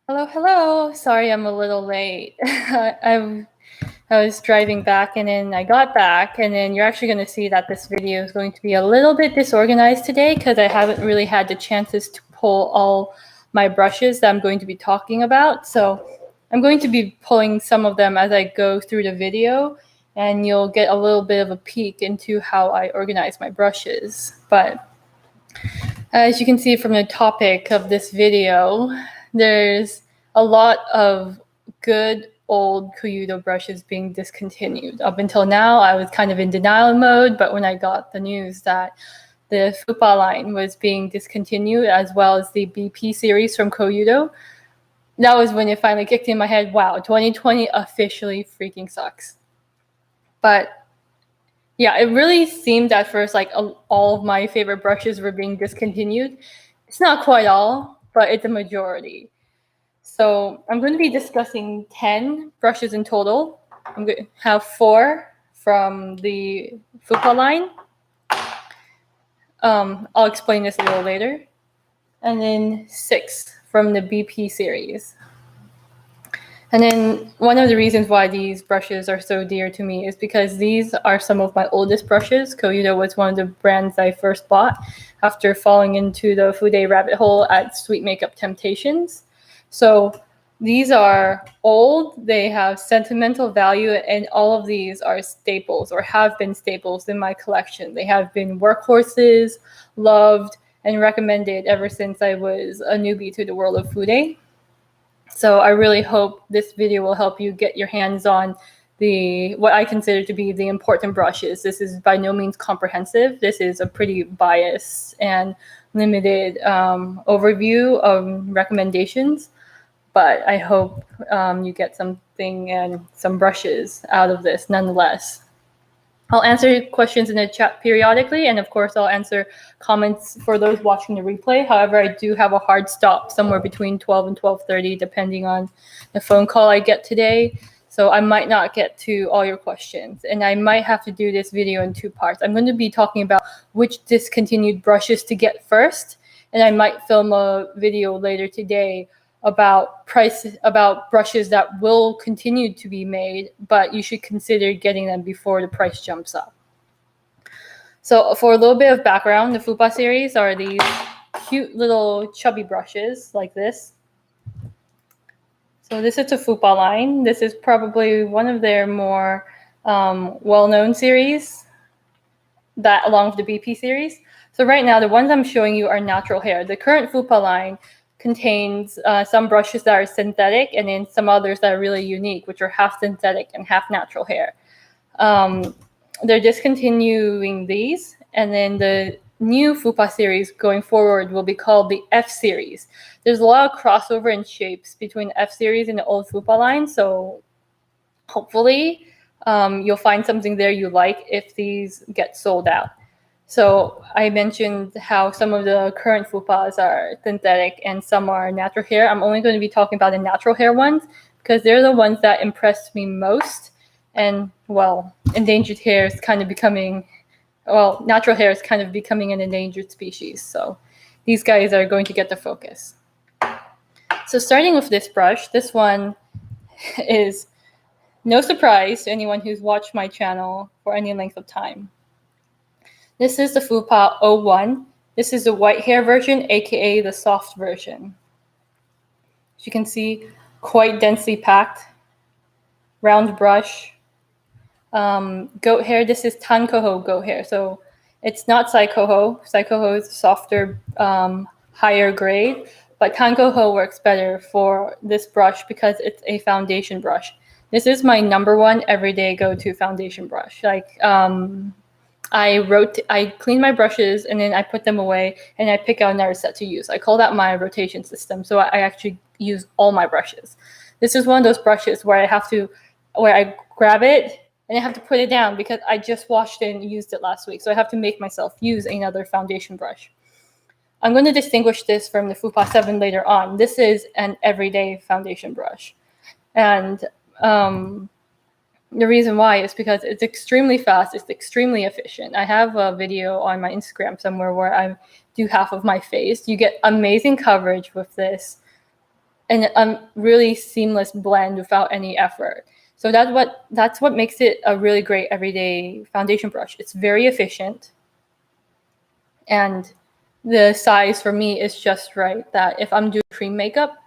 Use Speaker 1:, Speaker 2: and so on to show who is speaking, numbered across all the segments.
Speaker 1: Hello, hello. Sorry, I'm a little late. I was driving back and then I got back, and then you're actually going to see that this video is going to be a little bit disorganized today because I haven't really had the chances to pull all my brushes that I'm going to be talking about. So I'm going to be pulling some of them as I go through the video, and you'll get a little bit of a peek into how I organize my brushes. But as you can see from the topic of this video, there's a lot of good old Koyudo brushes being discontinued. Up until now, I was kind of in denial mode, but when I got the news that the Fupa line was being discontinued, as well as the BP series from Koyudo, that was when it finally kicked in my head, wow, 2020 officially freaking sucks. But yeah, it really seemed at first like all of my favorite brushes were being discontinued. It's not quite all, but it's a majority. So I'm going to be discussing 10 brushes in total. I'm going to have 4 from the Fupa line. I'll explain this a little later. And then 6 from the BP series. And then one of the reasons why these brushes are so dear to me is because these are some of my oldest brushes. Koyudo was one of the brands I first bought after falling into the Fude rabbit hole at Sweet Makeup Temptations. So these are old, they have sentimental value, and all of these are staples or have been staples in my collection. They have been workhorses, loved, and recommended ever since I was a newbie to the world of Fude. So I really hope this video will help you get your hands on what I consider to be the important brushes. This is by no means comprehensive. This is a pretty biased and limited overview of recommendations, but I hope you get something and some brushes out of this nonetheless. I'll answer questions in the chat periodically, and of course, I'll answer comments for those watching the replay. However, I do have a hard stop somewhere between 12 and 12:30, depending on the phone call I get today. So I might not get to all your questions, and I might have to do this video in 2 parts. I'm going to be talking about which discontinued brushes to get first, and I might film a video later today about brushes that will continue to be made, but you should consider getting them before the price jumps up. So for a little bit of background, the Fupa series are these cute little chubby brushes like this. So this is a Fupa line. This is probably one of their more well-known series, that along with the BP series. So right now, the ones I'm showing you are natural hair. The current Fupa line contains some brushes that are synthetic, and then some others that are really unique, which are half synthetic and half natural hair. They're discontinuing these, and then the new Fupa series going forward will be called the F series. There's a lot of crossover in shapes between the F series and the old Fupa line, so hopefully you'll find something there you like if these get sold out. So I mentioned how some of the current Fupas are synthetic and some are natural hair. I'm only going to be talking about the natural hair ones because they're the ones that impressed me most. And, well, endangered hair is kind of becoming, well, natural hair is kind of becoming an endangered species. So these guys are going to get the focus. So starting with this brush, this one is no surprise to anyone who's watched my channel for any length of time. This is the Fupa 01. This is the white hair version, aka the soft version. As you can see, quite densely packed. Round brush. Goat hair, this is Tankoho goat hair. So it's not Saikoho. Saikoho is softer, higher grade. But Tankoho works better for this brush because it's a foundation brush. This is my #1 everyday go-to foundation brush. Like, I clean my brushes and then I put them away and I pick out another set to use. I call that my rotation system. So I actually use all my brushes. This is one of those brushes where I grab it and I have to put it down because I just washed it and used it last week. So I have to make myself use another foundation brush. I'm going to distinguish this from the Fupa 7 later on. This is an everyday foundation brush. And the reason why is because it's extremely fast, it's extremely efficient. I have a video on my Instagram somewhere where I do half of my face. You get amazing coverage with this. and a really seamless blend without any effort. So that's what makes it a really great everyday foundation brush. It's very efficient, and the size for me is just right. That if I'm doing cream makeup,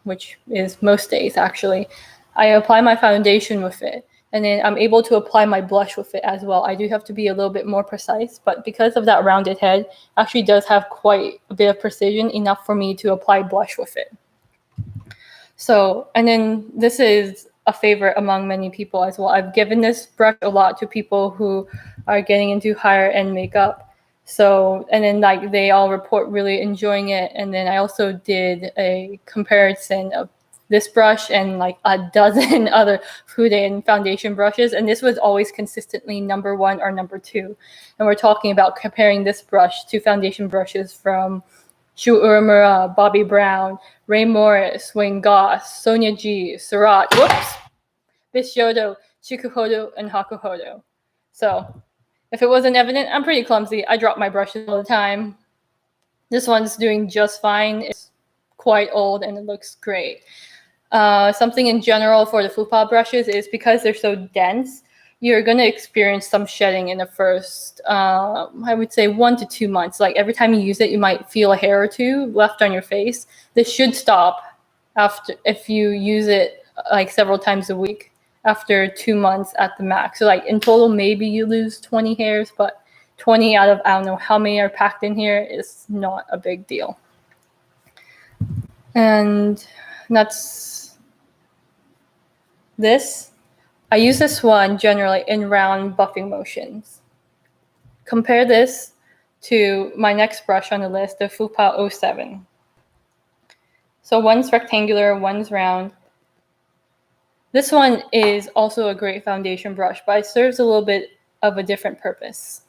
Speaker 1: which is most days actually, I apply my foundation with it, and then I'm able to apply my blush with it as well. I do have to be a little bit more precise, but because of that rounded head, actually does have quite a bit of precision, enough for me to apply blush with it. So, and then this is a favorite among many people as well. I've given this brush a lot to people who are getting into higher end makeup. So, and then like they all report really enjoying it. And then I also did a comparison of this brush and like a dozen other Fude and foundation brushes. And this was always consistently number 1 or number 2. And we're talking about comparing this brush to foundation brushes from Shu Uemura, Bobbi Brown, Ray Morris, Wayne Goss, Sonia G, Surratt, Bishodo, Chikuhodo, and Hakuhodo. So if it wasn't evident, I'm pretty clumsy. I drop my brushes all the time. This one's doing just fine. It's quite old and it looks great. Something in general for the Fupa brushes is because they're so dense, you're going to experience some shedding in the first, I would say 1 to 2 months. Like every time you use it, you might feel a hair or 2 left on your face. This should stop after, if you use it like several times a week, after 2 months at the max. So like in total, maybe you lose 20 hairs, but 20 out of, I don't know how many are packed in here, is not a big deal. And that's this. I use this one generally in round buffing motions. Compare this to my next brush on the list, the Fupa 07. So one's rectangular, one's round. This one is also a great foundation brush, but it serves a little bit of a different purpose.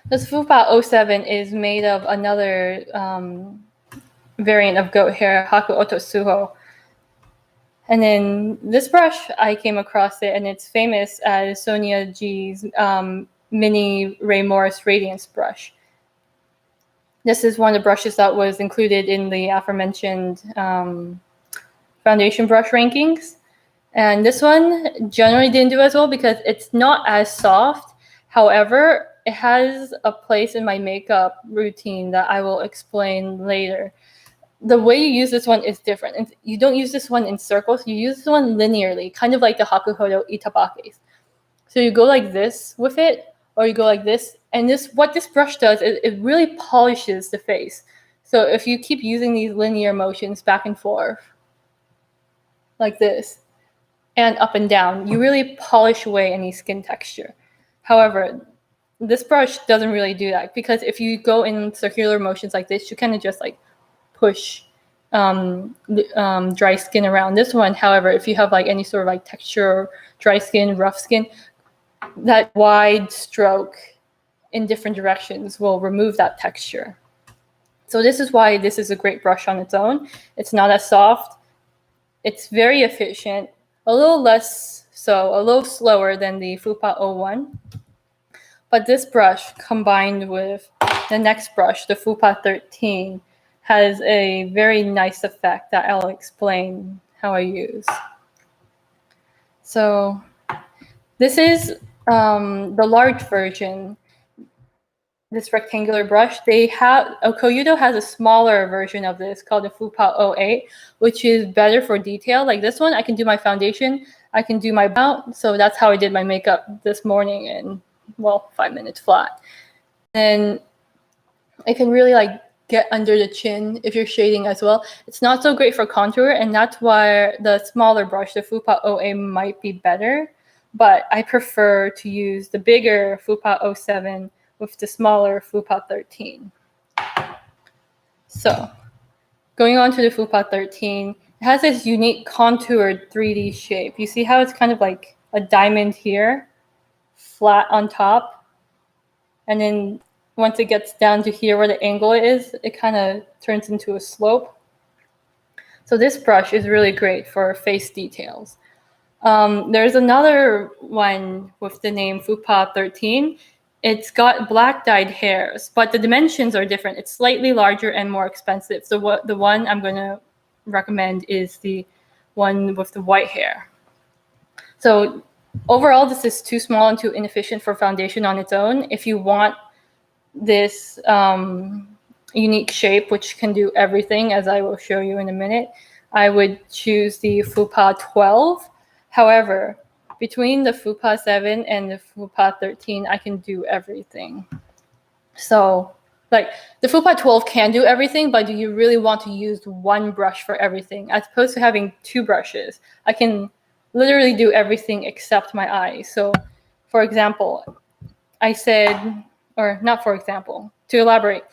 Speaker 1: This Fupa 07 is made of another variant of goat hair, Haku Otosuho. And then this brush, I came across it, and it's famous as Sonia G's mini Ray Morris Radiance brush. This is one of the brushes that was included in the aforementioned foundation brush rankings. And this one generally didn't do as well because it's not as soft. However, it has a place in my makeup routine that I will explain later. The way you use this one is different. And you don't use this one in circles. You use this one linearly, kind of like the Hakuhodo Itabakes. So you go like this with it, or you go like this. And what this brush does is it really polishes the face. So if you keep using these linear motions back and forth, like this, and up and down, you really polish away any skin texture. However, this brush doesn't really do that, because if you go in circular motions like this, you kind of just like push dry skin around. This one, however, if you have like any sort of like texture, dry skin, rough skin, that wide stroke in different directions will remove that texture. So this is why this is a great brush on its own. It's not as soft. It's very efficient, a little less so, a little slower than the Fupa 01. But this brush combined with the next brush, the Fupa 13, has a very nice effect that I'll explain how I use. So this is the large version, this rectangular brush. Koyudo has a smaller version of this called the Fupa 08, which is better for detail. Like this one, I can do my foundation, I can do my brow. So that's how I did my makeup this morning in, well, 5 minutes flat. And I can really like get under the chin if you're shading as well. It's not so great for contour, and that's why the smaller brush, the Fupa 08, might be better. But I prefer to use the bigger Fupa 07 with the smaller Fupa 13. So going on to the Fupa 13, it has this unique contoured 3D shape. You see how it's kind of like a diamond here, flat on top, and then once it gets down to here where the angle is, it kind of turns into a slope. So this brush is really great for face details. There's another one with the name Fupa 13. it's got black dyed hairs, but the dimensions are different. It's slightly larger and more expensive. So the one I'm going to recommend is the one with the white hair. So overall, this is too small and too inefficient for foundation on its own. If you want this unique shape, which can do everything, as I will show you in a minute, I would choose the Fupa 12. However, between the Fupa 7 and the Fupa 13, I can do everything. So, like, the Fupa 12 can do everything, but do you really want to use one brush for everything? As opposed to having two brushes, I can literally do everything except my eyes. So, for example, I said, or not for example, to elaborate,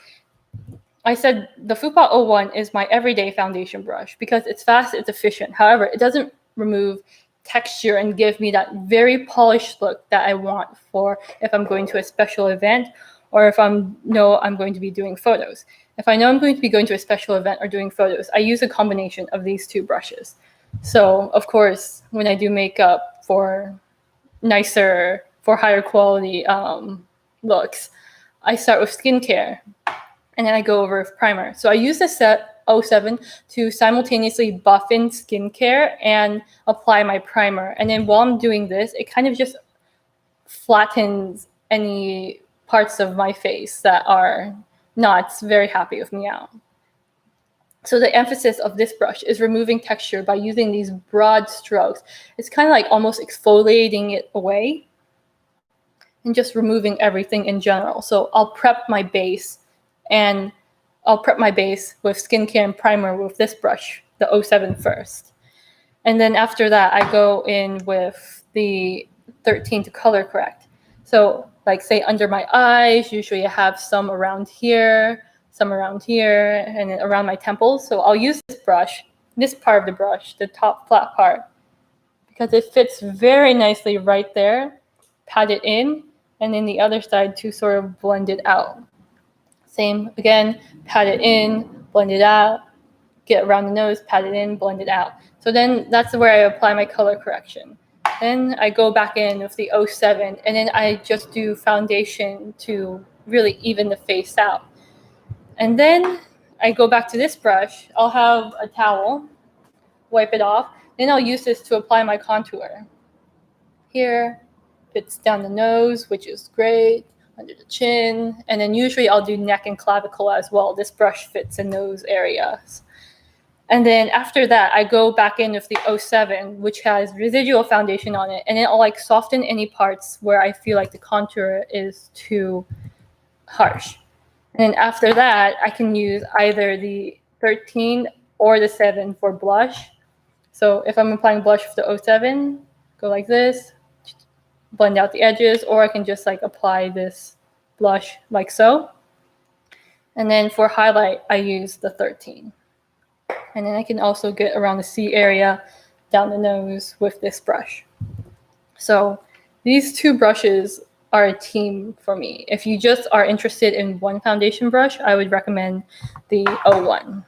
Speaker 1: I said the Fupa 01 is my everyday foundation brush because it's fast, it's efficient. However, it doesn't remove texture and give me that very polished look that I want for if I'm going to a special event or if I'm going to be doing photos. If I know I'm going to be going to a special event or doing photos, I use a combination of these two brushes. So, of course, when I do makeup for nicer, for higher quality looks, I start with skincare and then I go over with primer. So I use the set 07 to simultaneously buff in skincare and apply my primer. And then while I'm doing this, it kind of just flattens any parts of my face that are not very happy with me out. So the emphasis of this brush is removing texture by using these broad strokes. It's kind of like almost exfoliating it away and just removing everything in general. So I'll prep my base with skincare and primer with this brush, the 07 first. And then after that, I go in with the 13 to color correct. So like say under my eyes, usually I have some around here, and then around my temples. So I'll use this brush, this part of the brush, the top flat part, because it fits very nicely right there. Pat it in, and then the other side to sort of blend it out. Same again, pat it in, blend it out, get around the nose, pat it in, blend it out. So then that's where I apply my color correction. Then I go back in with the 07, and then I just do foundation to really even the face out. And then I go back to this brush. I'll have a towel, wipe it off. Then I'll use this to apply my contour. Here, fits down the nose, which is great, under the chin. And then usually I'll do neck and clavicle as well. This brush fits in those areas. And then after that, I go back in with the 07, which has residual foundation on it. And then I'll like soften any parts where I feel like the contour is too harsh. And then after that, I can use either the 13 or the 7 for blush. So if I'm applying blush with the 07, go like this, blend out the edges, or I can just like apply this blush like so. And then for highlight, I use the 13. And then I can also get around the C area, down the nose with this brush. So these two brushes are a team for me. If you just are interested in one foundation brush, I would recommend the 01.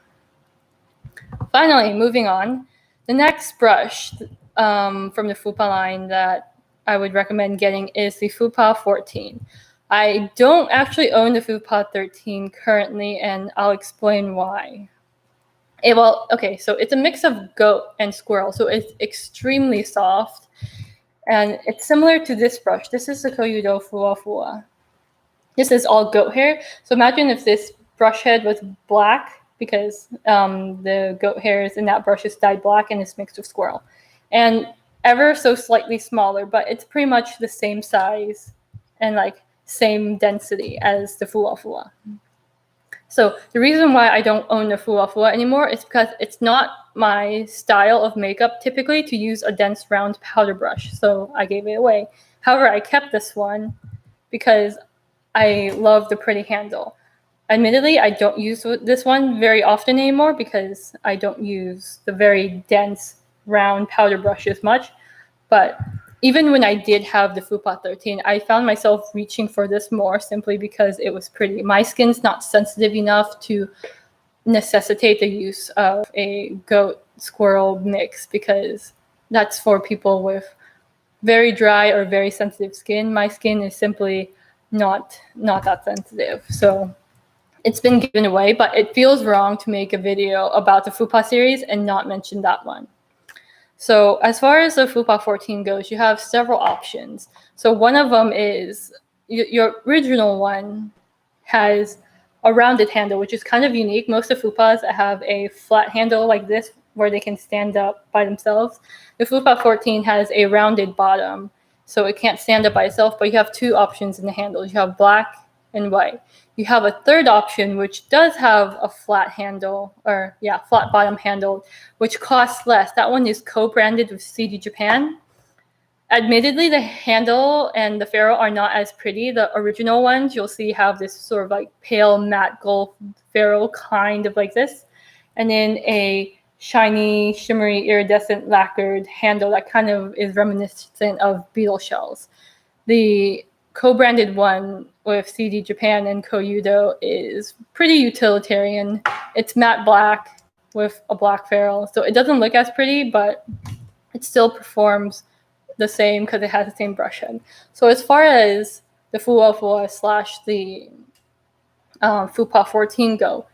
Speaker 1: Finally, moving on, the next brush from the Fupa line that I would recommend getting is the Fupa 14. I don't actually own the Fupa 13 currently, and I'll explain why. So it's a mix of goat and squirrel, so it's extremely soft. And it's similar to this brush. This is the Koyudo Fuafua. This is all goat hair. So imagine if this brush head was black, because the goat hairs in that brush is dyed black and it's mixed with squirrel. And ever so slightly smaller, but it's pretty much the same size and like same density as the Fuafua. So the reason why I don't own the Fuafua anymore is because it's not my style of makeup typically to use a dense round powder brush. So I gave it away. However, I kept this one because I love the pretty handle. Admittedly, I don't use this one very often anymore because I don't use the very dense round powder brush as much. But even when I did have the Fupa 13, I found myself reaching for this more simply because it was pretty. My skin's not sensitive enough to necessitate the use of a goat squirrel mix because that's for people with very dry or very sensitive skin. My skin is simply not that sensitive. So it's been given away, but it feels wrong to make a video about the Fupa series and not mention that one. So as far as the Fupa 14 goes, you have several options. So one of them is your original one has a rounded handle, which is kind of unique. Most of Fupas have a flat handle like this where they can stand up by themselves. The Fupa 14 has a rounded bottom, so it can't stand up by itself, but you have two options in the handles. You have black and white. You have a third option, which does have a flat handle, or flat bottom handle, which costs less. That one is co-branded with CD Japan. Admittedly, the handle and the ferrule are not as pretty. The original ones you'll see have this sort of like pale matte gold ferrule, kind of like this, and then a shiny, shimmery, iridescent lacquered handle that kind of is reminiscent of beetle shells. The co-branded one with CD Japan and Koyudo is pretty utilitarian. It's matte black with a black ferrule, so it doesn't look as pretty, but it still performs the same because it has the same brush head. So as far as the Fuafua / the Fupa 14 go,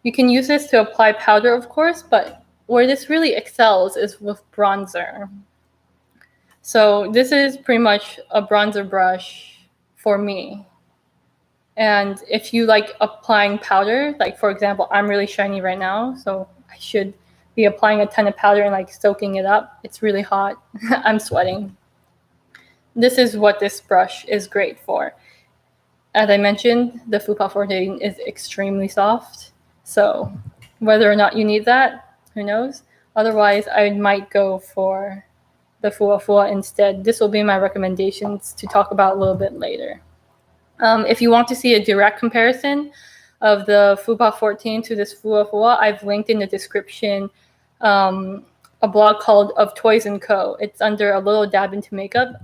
Speaker 1: you can use this to apply powder, of course, but where this really excels is with bronzer. So this is pretty much a bronzer brush for me. And if you like applying powder, like for example, I'm really shiny right now, so I should be applying a ton of powder and like soaking it up. It's really hot. I'm sweating. This is what this brush is great for. As I mentioned, the Fupa 14 is extremely soft. So whether or not you need that, who knows? Otherwise, I might go for the Fuafua instead. This will be my recommendations to talk about a little bit later. If you want to see a direct comparison of the Fupa 14 to this Fuafua, I've linked in the description a blog called Of Toys & Co. It's under A Little Dab Into Makeup.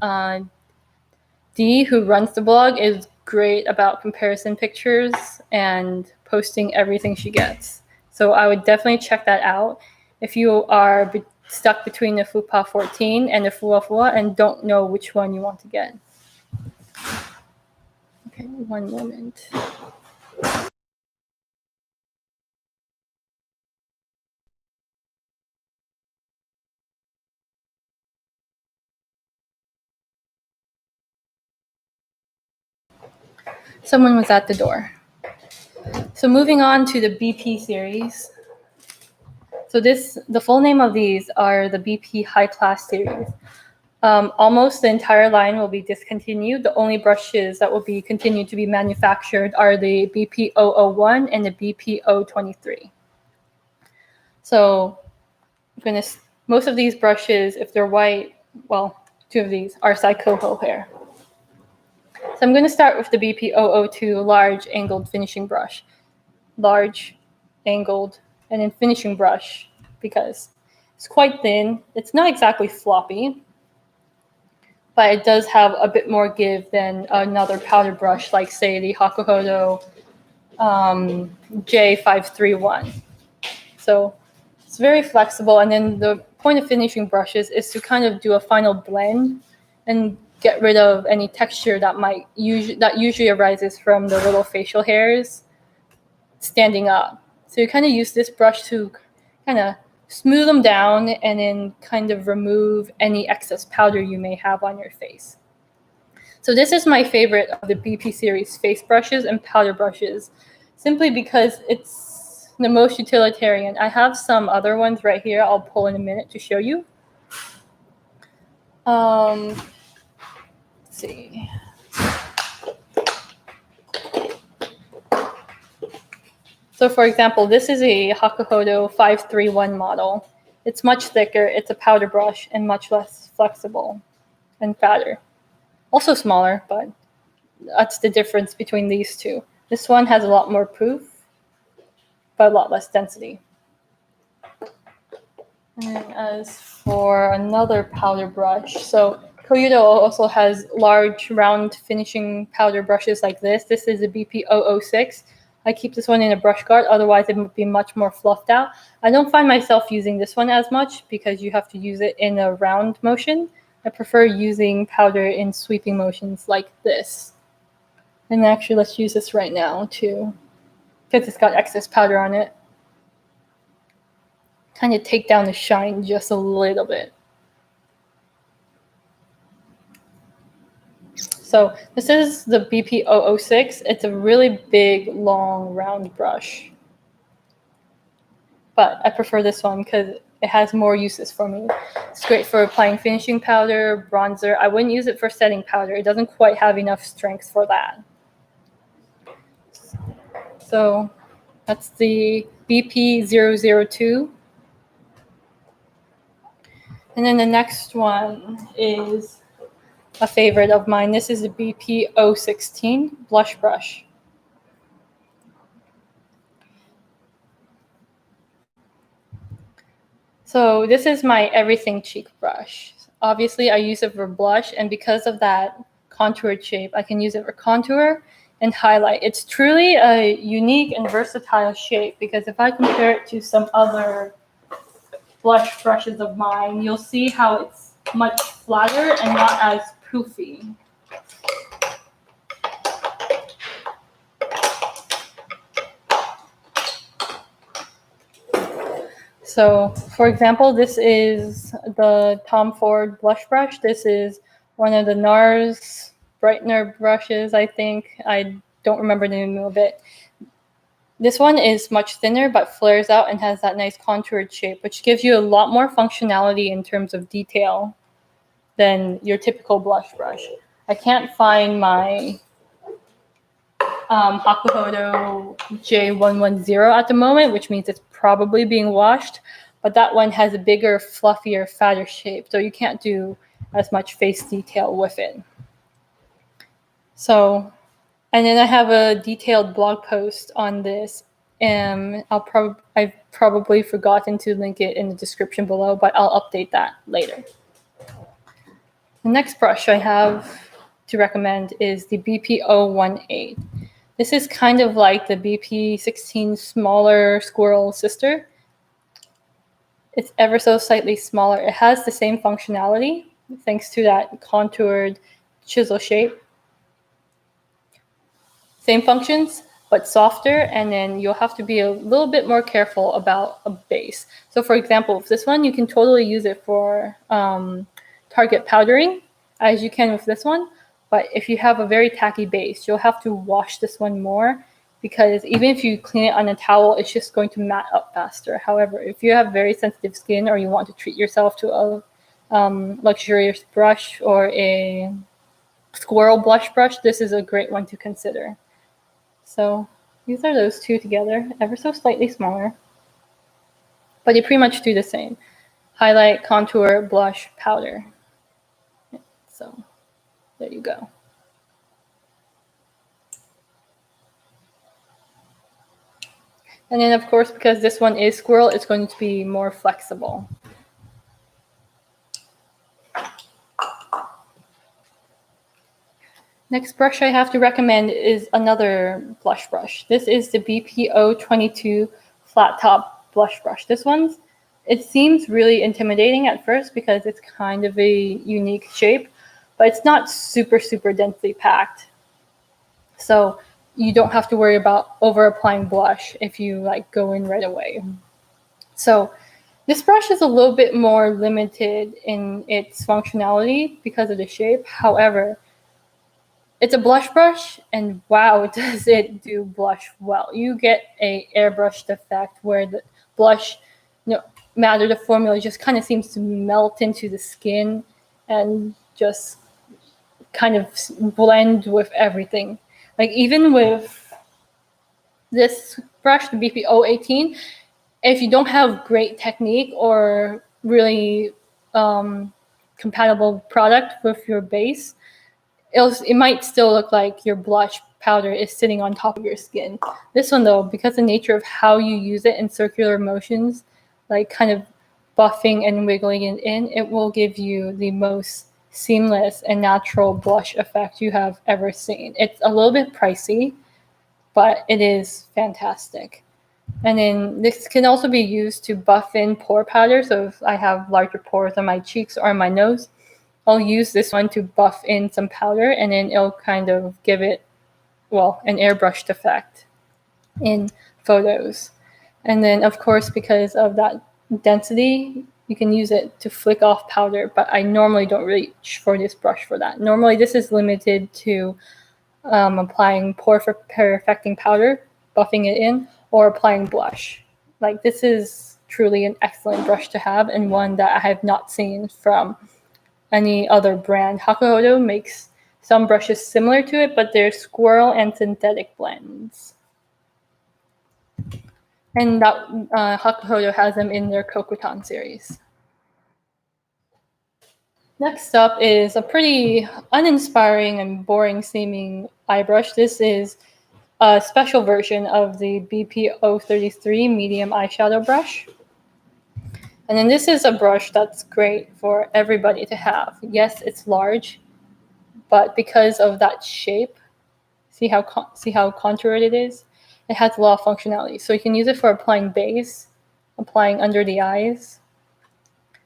Speaker 1: Dee, who runs the blog, is great about comparison pictures and posting everything she gets. So I would definitely check that out if you are stuck between the Fupa 14 and the Fuafua and don't know which one you want to get. Okay, one moment. Someone was at the door. So moving on to the BP series. So the full name of these are the BP High Class series. Almost the entire line will be discontinued. The only brushes that will be continued to be manufactured are the BP 001 and the BP 023. So most of these brushes, if they're white, well, two of these are Saikoho hair. So I'm going to start with the BP 002 large angled finishing brush. Large, angled, and then finishing brush because it's quite thin. It's not exactly floppy, but it does have a bit more give than another powder brush like, say, the Hakuhodo J531. So it's very flexible, and then the point of finishing brushes is to kind of do a final blend and get rid of any texture that usually arises from the little facial hairs standing up. So you kind of use this brush to kind of smooth them down and then kind of remove any excess powder you may have on your face. So this is my favorite of the BP series face brushes and powder brushes, simply because it's the most utilitarian. I have some other ones right here I'll pull in a minute to show you. Let's see. So for example, this is a Hakuhodo 531 model. It's much thicker, it's a powder brush, and much less flexible and fatter. Also smaller, but that's the difference between these two. This one has a lot more poof, but a lot less density. And as for another powder brush, so Koyudo also has large round finishing powder brushes like this. This is a BP 006. I keep this one in a brush guard, otherwise it would be much more fluffed out. I don't find myself using this one as much because you have to use it in a round motion. I prefer using powder in sweeping motions like this. And actually, let's use this right now too, because it's got excess powder on it. Kind of take down the shine just a little bit. So this is the BP006. It's a really big, long, round brush. But I prefer this one because it has more uses for me. It's great for applying finishing powder, bronzer. I wouldn't use it for setting powder. It doesn't quite have enough strength for that. So that's the BP002. And then the next one is a favorite of mine. This is the BP016 blush brush. So this is my everything cheek brush. Obviously, I use it for blush, and because of that contoured shape, I can use it for contour and highlight. It's truly a unique and versatile shape because if I compare it to some other blush brushes of mine, you'll see how it's much flatter and not as poofy. So, for example, this is the Tom Ford blush brush. This is one of the NARS brightener brushes, I think. I don't remember the name of it. This one is much thinner but flares out and has that nice contoured shape, which gives you a lot more functionality in terms of detail than your typical blush brush. I can't find my Koyudo J110 at the moment, which means it's probably being washed, but that one has a bigger, fluffier, fatter shape, so you can't do as much face detail with it. So, and then I have a detailed blog post on this, and I've probably forgotten to link it in the description below, but I'll update that later. The next brush I have to recommend is the BP018. This is kind of like the BP16 smaller squirrel sister. It's ever so slightly smaller. It has the same functionality thanks to that contoured chisel shape. Same functions, but softer, and then you'll have to be a little bit more careful about a base. So for example, with this one, you can totally use it for target powdering, as you can with this one. But if you have a very tacky base, you'll have to wash this one more because even if you clean it on a towel, it's just going to mat up faster. However, if you have very sensitive skin or you want to treat yourself to a luxurious brush or a squirrel blush brush, this is a great one to consider. So these are those two together, ever so slightly smaller, but they pretty much do the same. Highlight, contour, blush, powder. So there you go. And then of course, because this one is squirrel, it's going to be more flexible. Next brush I have to recommend is another blush brush. This is the BP022 flat top blush brush. This one, it seems really intimidating at first because it's kind of a unique shape, but it's not super, super densely packed. So you don't have to worry about over applying blush if you like go in right away. So this brush is a little bit more limited in its functionality because of the shape. However, it's a blush brush, and wow, does it do blush well. You get a airbrushed effect where the blush, no matter the formula, just kind of seems to melt into the skin and just kind of blend with everything. Like even with this brush, the BP018, if you don't have great technique or really compatible product with your base, it might still look like your blush powder is sitting on top of your skin. This one though, because the nature of how you use it in circular motions, like kind of buffing and wiggling it in, it will give you the most seamless and natural blush effect you have ever seen. It's a little bit pricey, but it is fantastic. And then this can also be used to buff in pore powder. So if I have larger pores on my cheeks or on my nose, I'll use this one to buff in some powder, and then it'll kind of give it an airbrushed effect in photos. And then, of course, because of that density, you can use it to flick off powder, but I normally don't reach for this brush for that. Normally, this is limited to applying pore perfecting powder, buffing it in, or applying blush. Like, this is truly an excellent brush to have, and one that I have not seen from any other brand. Koyudo makes some brushes similar to it, but they're squirrel and synthetic blends. And that Koyudo has them in their Kokutan series. Next up is a pretty uninspiring and boring seeming eye brush. This is a special version of the BP033 medium eyeshadow brush. And then this is a brush that's great for everybody to have. Yes, it's large, but because of that shape, see how contoured it is? It has a lot of functionality. So you can use it for applying base, applying under the eyes.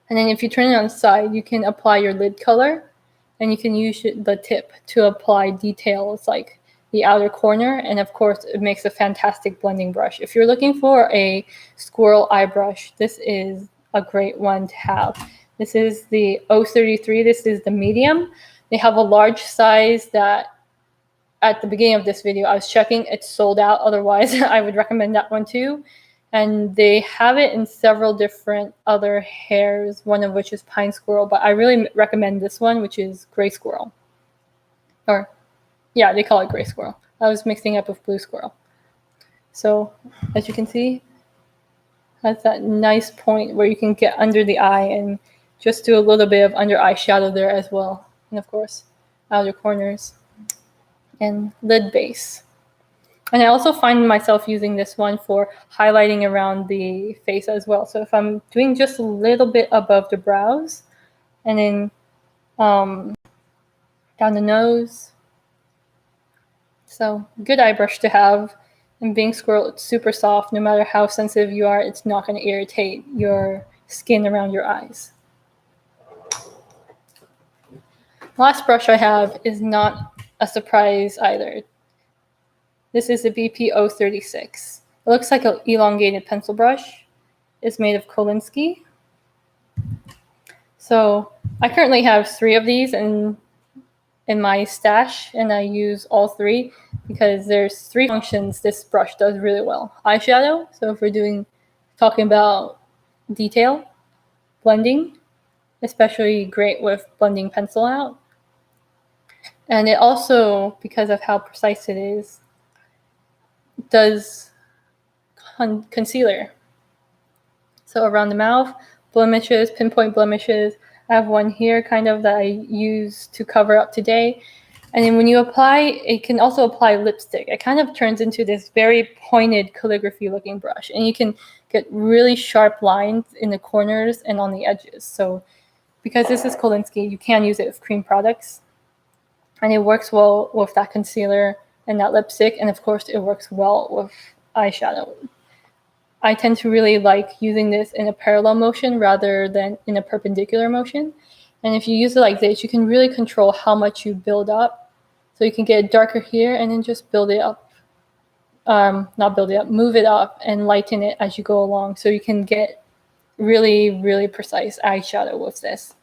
Speaker 1: And then if you turn it on the side, you can apply your lid color, and you can use the tip to apply details like the outer corner. And of course, it makes a fantastic blending brush. If you're looking for a squirrel eye brush, this is a great one to have. This is the 033. This is the medium. They have a large size that at the beginning of this video, I was checking, it's sold out. Otherwise, I would recommend that one too. And they have it in several different other hairs, one of which is pine squirrel, but I really recommend this one, which is gray squirrel. Or, yeah, they call it gray squirrel. I was mixing up with blue squirrel. So, as you can see, has that nice point where you can get under the eye and just do a little bit of under eye shadow there as well. And of course, outer corners and lid base. And I also find myself using this one for highlighting around the face as well. So if I'm doing just a little bit above the brows, and then down the nose. So good eye brush to have. And being squirrel, it's super soft. No matter how sensitive you are, it's not going to irritate your skin around your eyes. Last brush I have is not a surprise either. This is the BP036. It looks like an elongated pencil brush. It's made of Kolinsky. So I currently have 3 of these in my stash, and I use all 3 because there's 3 functions this brush does really well. Eyeshadow, so if we're talking about detail, blending, especially great with blending pencil out. And it also, because of how precise it is, does concealer. So around the mouth, blemishes, pinpoint blemishes. I have one here kind of that I use to cover up today. And then when you apply, it can also apply lipstick. It kind of turns into this very pointed calligraphy looking brush. And you can get really sharp lines in the corners and on the edges. So because this is Kolinsky, you can use it with cream products. And it works well with that concealer and that lipstick. And of course, it works well with eyeshadow. I tend to really like using this in a parallel motion rather than in a perpendicular motion. And if you use it like this, you can really control how much you build up. So you can get it darker here and then just build it up. Move it up and lighten it as you go along. So you can get really, really precise eyeshadow with this.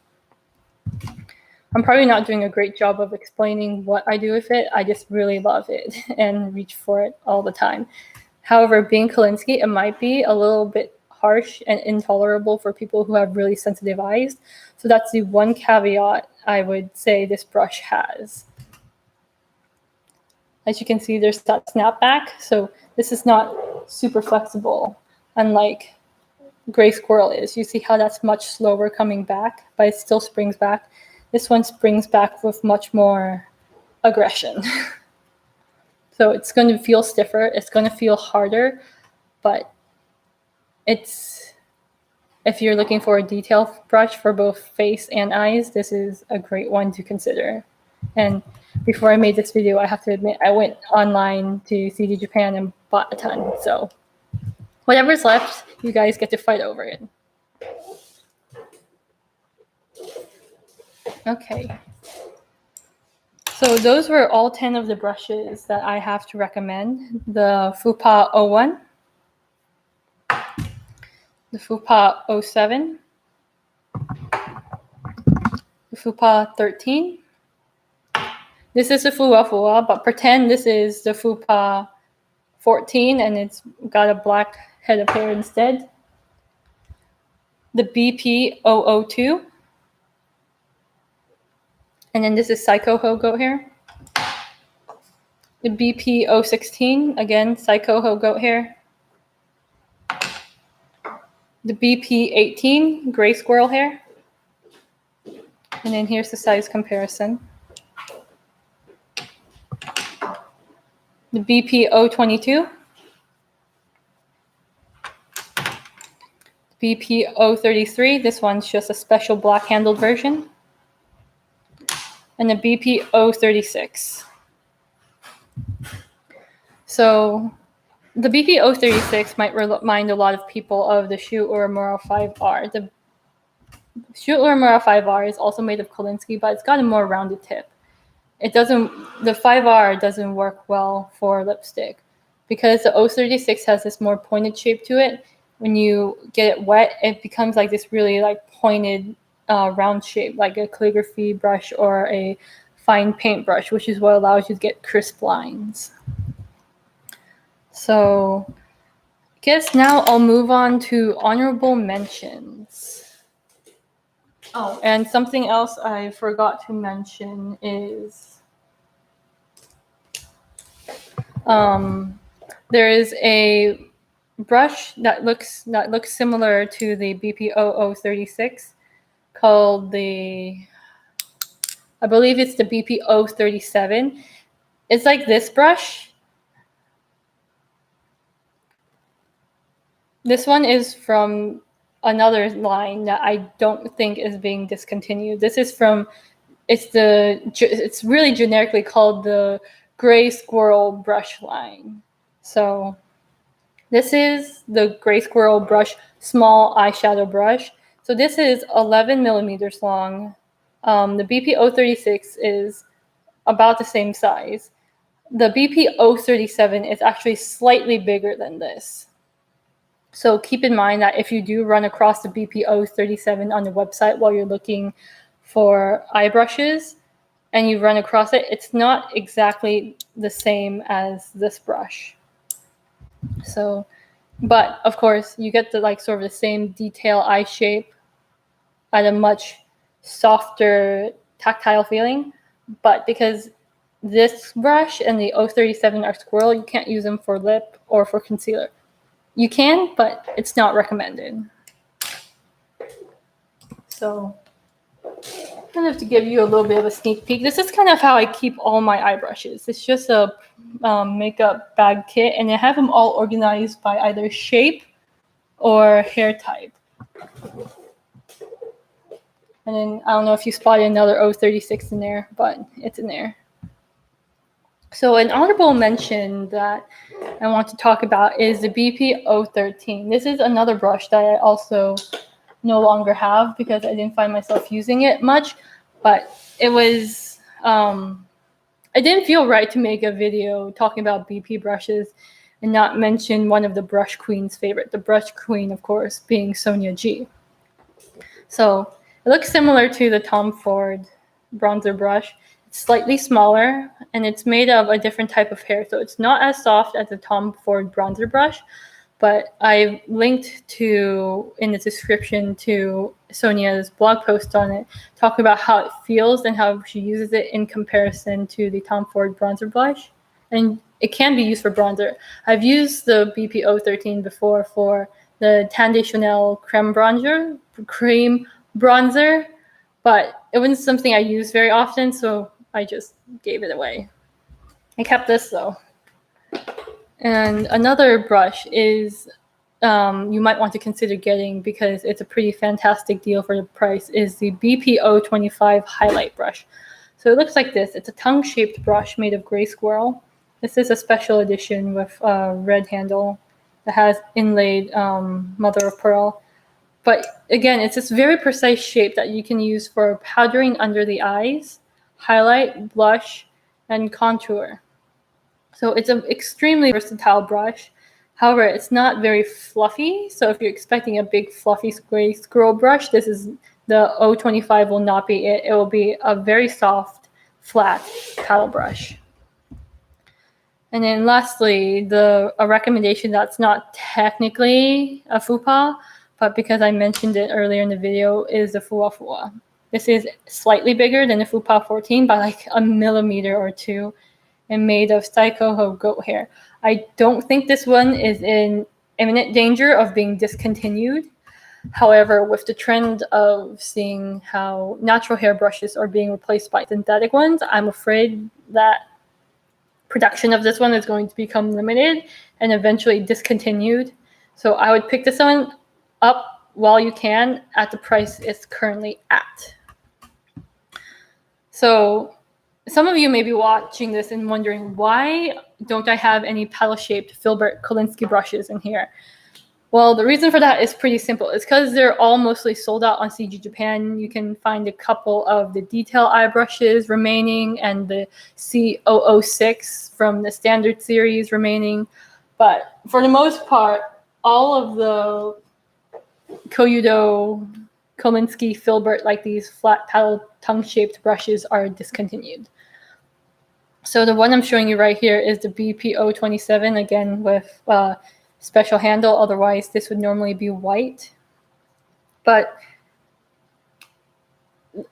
Speaker 1: I'm probably not doing a great job of explaining what I do with it. I just really love it and reach for it all the time. However, being Kolinsky, it might be a little bit harsh and intolerable for people who have really sensitive eyes. So that's the one caveat I would say this brush has. As you can see, there's that snapback. So this is not super flexible, unlike Gray Squirrel is. You see how that's much slower coming back, but it still springs back. This one springs back with much more aggression. So it's going to feel stiffer. It's going to feel harder, but if you're looking for a detail brush for both face and eyes, this is a great one to consider. And before I made this video, I have to admit, I went online to CD Japan and bought a ton. So whatever's left, you guys get to fight over it. Okay. So those were all 10 of the brushes that I have to recommend. The Fupa 01, the Fupa 07, the Fupa 13. This is the Fuafua, but pretend this is the Fupa 14 and it's got a black head of hair instead. The BP 002. And then this is Psycho Ho goat hair. The BP 016, again, Psycho Ho goat hair. The BP 18, gray squirrel hair. And then here's the size comparison. The BP 022. BP 033, this one's just a special black handled version. And the BP 036. So the BP 036 might remind a lot of people of the Shu Uemura 5R. The Shu Uemura 5R is also made of Kolinsky, but it's got a more rounded tip. The 5R doesn't work well for lipstick because the 036 has this more pointed shape to it. When you get it wet, it becomes like this really like pointed round shape, like a calligraphy brush or a fine paint brush, which is what allows you to get crisp lines. So I guess now I'll move on to honorable mentions. Oh, and something else I forgot to mention is there is a brush that looks similar to the BP 0036 called I believe it's the BP 037. It's like this brush. This one is from another line that I don't think is being discontinued. This is from, it's really generically called the gray squirrel brush line. So this is the gray squirrel brush, small eyeshadow brush. So this is 11 millimeters long. The BP 036 is about the same size. The BP 037 is actually slightly bigger than this. So keep in mind that if you do run across the BP 037 on the website while you're looking for eye brushes and you run across it, it's not exactly the same as this brush. So, but of course you get the like sort of the same detail eye shape at a much softer tactile feeling. But because this brush and the 037 are squirrel, you can't use them for lip or for concealer. You can, but it's not recommended. So, kind of to give you a little bit of a sneak peek, this is kind of how I keep all my eye brushes. It's just a makeup bag kit, and I have them all organized by either shape or hair type. And then I don't know if you spotted another 036 in there, but it's in there. So an honorable mention that I want to talk about is the BP 013. This is another brush that I also no longer have because I didn't find myself using it much, but it was, I didn't feel right to make a video talking about BP brushes and not mention one of the brush queen's favorite, the brush queen, of course, being Sonia G. So it looks similar to the Tom Ford bronzer brush. Slightly smaller, and it's made of a different type of hair, so it's not as soft as the Tom Ford bronzer brush, but I've linked to in the description to Sonia's blog post on it, talking about how it feels and how she uses it in comparison to the Tom Ford bronzer blush, and it can be used for bronzer. I've used the BP 013 before for the Tan de Chanel cream bronzer, but it wasn't something I used very often, so I just gave it away. I kept this though. And another brush is you might want to consider getting because it's a pretty fantastic deal for the price is the BP 025 highlight brush. So it looks like this. It's a tongue-shaped brush made of gray squirrel. This is a special edition with a red handle that has inlaid mother of pearl. But again, it's this very precise shape that you can use for powdering under the eyes highlight, blush, and contour. So it's an extremely versatile brush. However, it's not very fluffy. So if you're expecting a big fluffy squirrel brush, this is the 025 will not be it. It will be a very soft, flat paddle brush. And then lastly, a recommendation that's not technically a Fupa, but because I mentioned it earlier in the video, is the Fuafua. This is slightly bigger than the Fupa 14 by like a millimeter or two, and made of Saikoho goat hair. I don't think this one is in imminent danger of being discontinued. However, with the trend of seeing how natural hair brushes are being replaced by synthetic ones, I'm afraid that production of this one is going to become limited and eventually discontinued. So I would pick this one up while you can at the price it's currently at. So some of you may be watching this and wondering, why don't I have any paddle-shaped filbert Kolinsky brushes in here? Well, the reason for that is pretty simple. It's because they're all mostly sold out on CG Japan. You can find a couple of the detail eye brushes remaining and the C006 from the standard series remaining. But for the most part, all of the Koyudo, Kolinsky, filbert, like these flat paddle tongue-shaped brushes are discontinued. So the one I'm showing you right here is the BP027, again with special handle. Otherwise, this would normally be white. But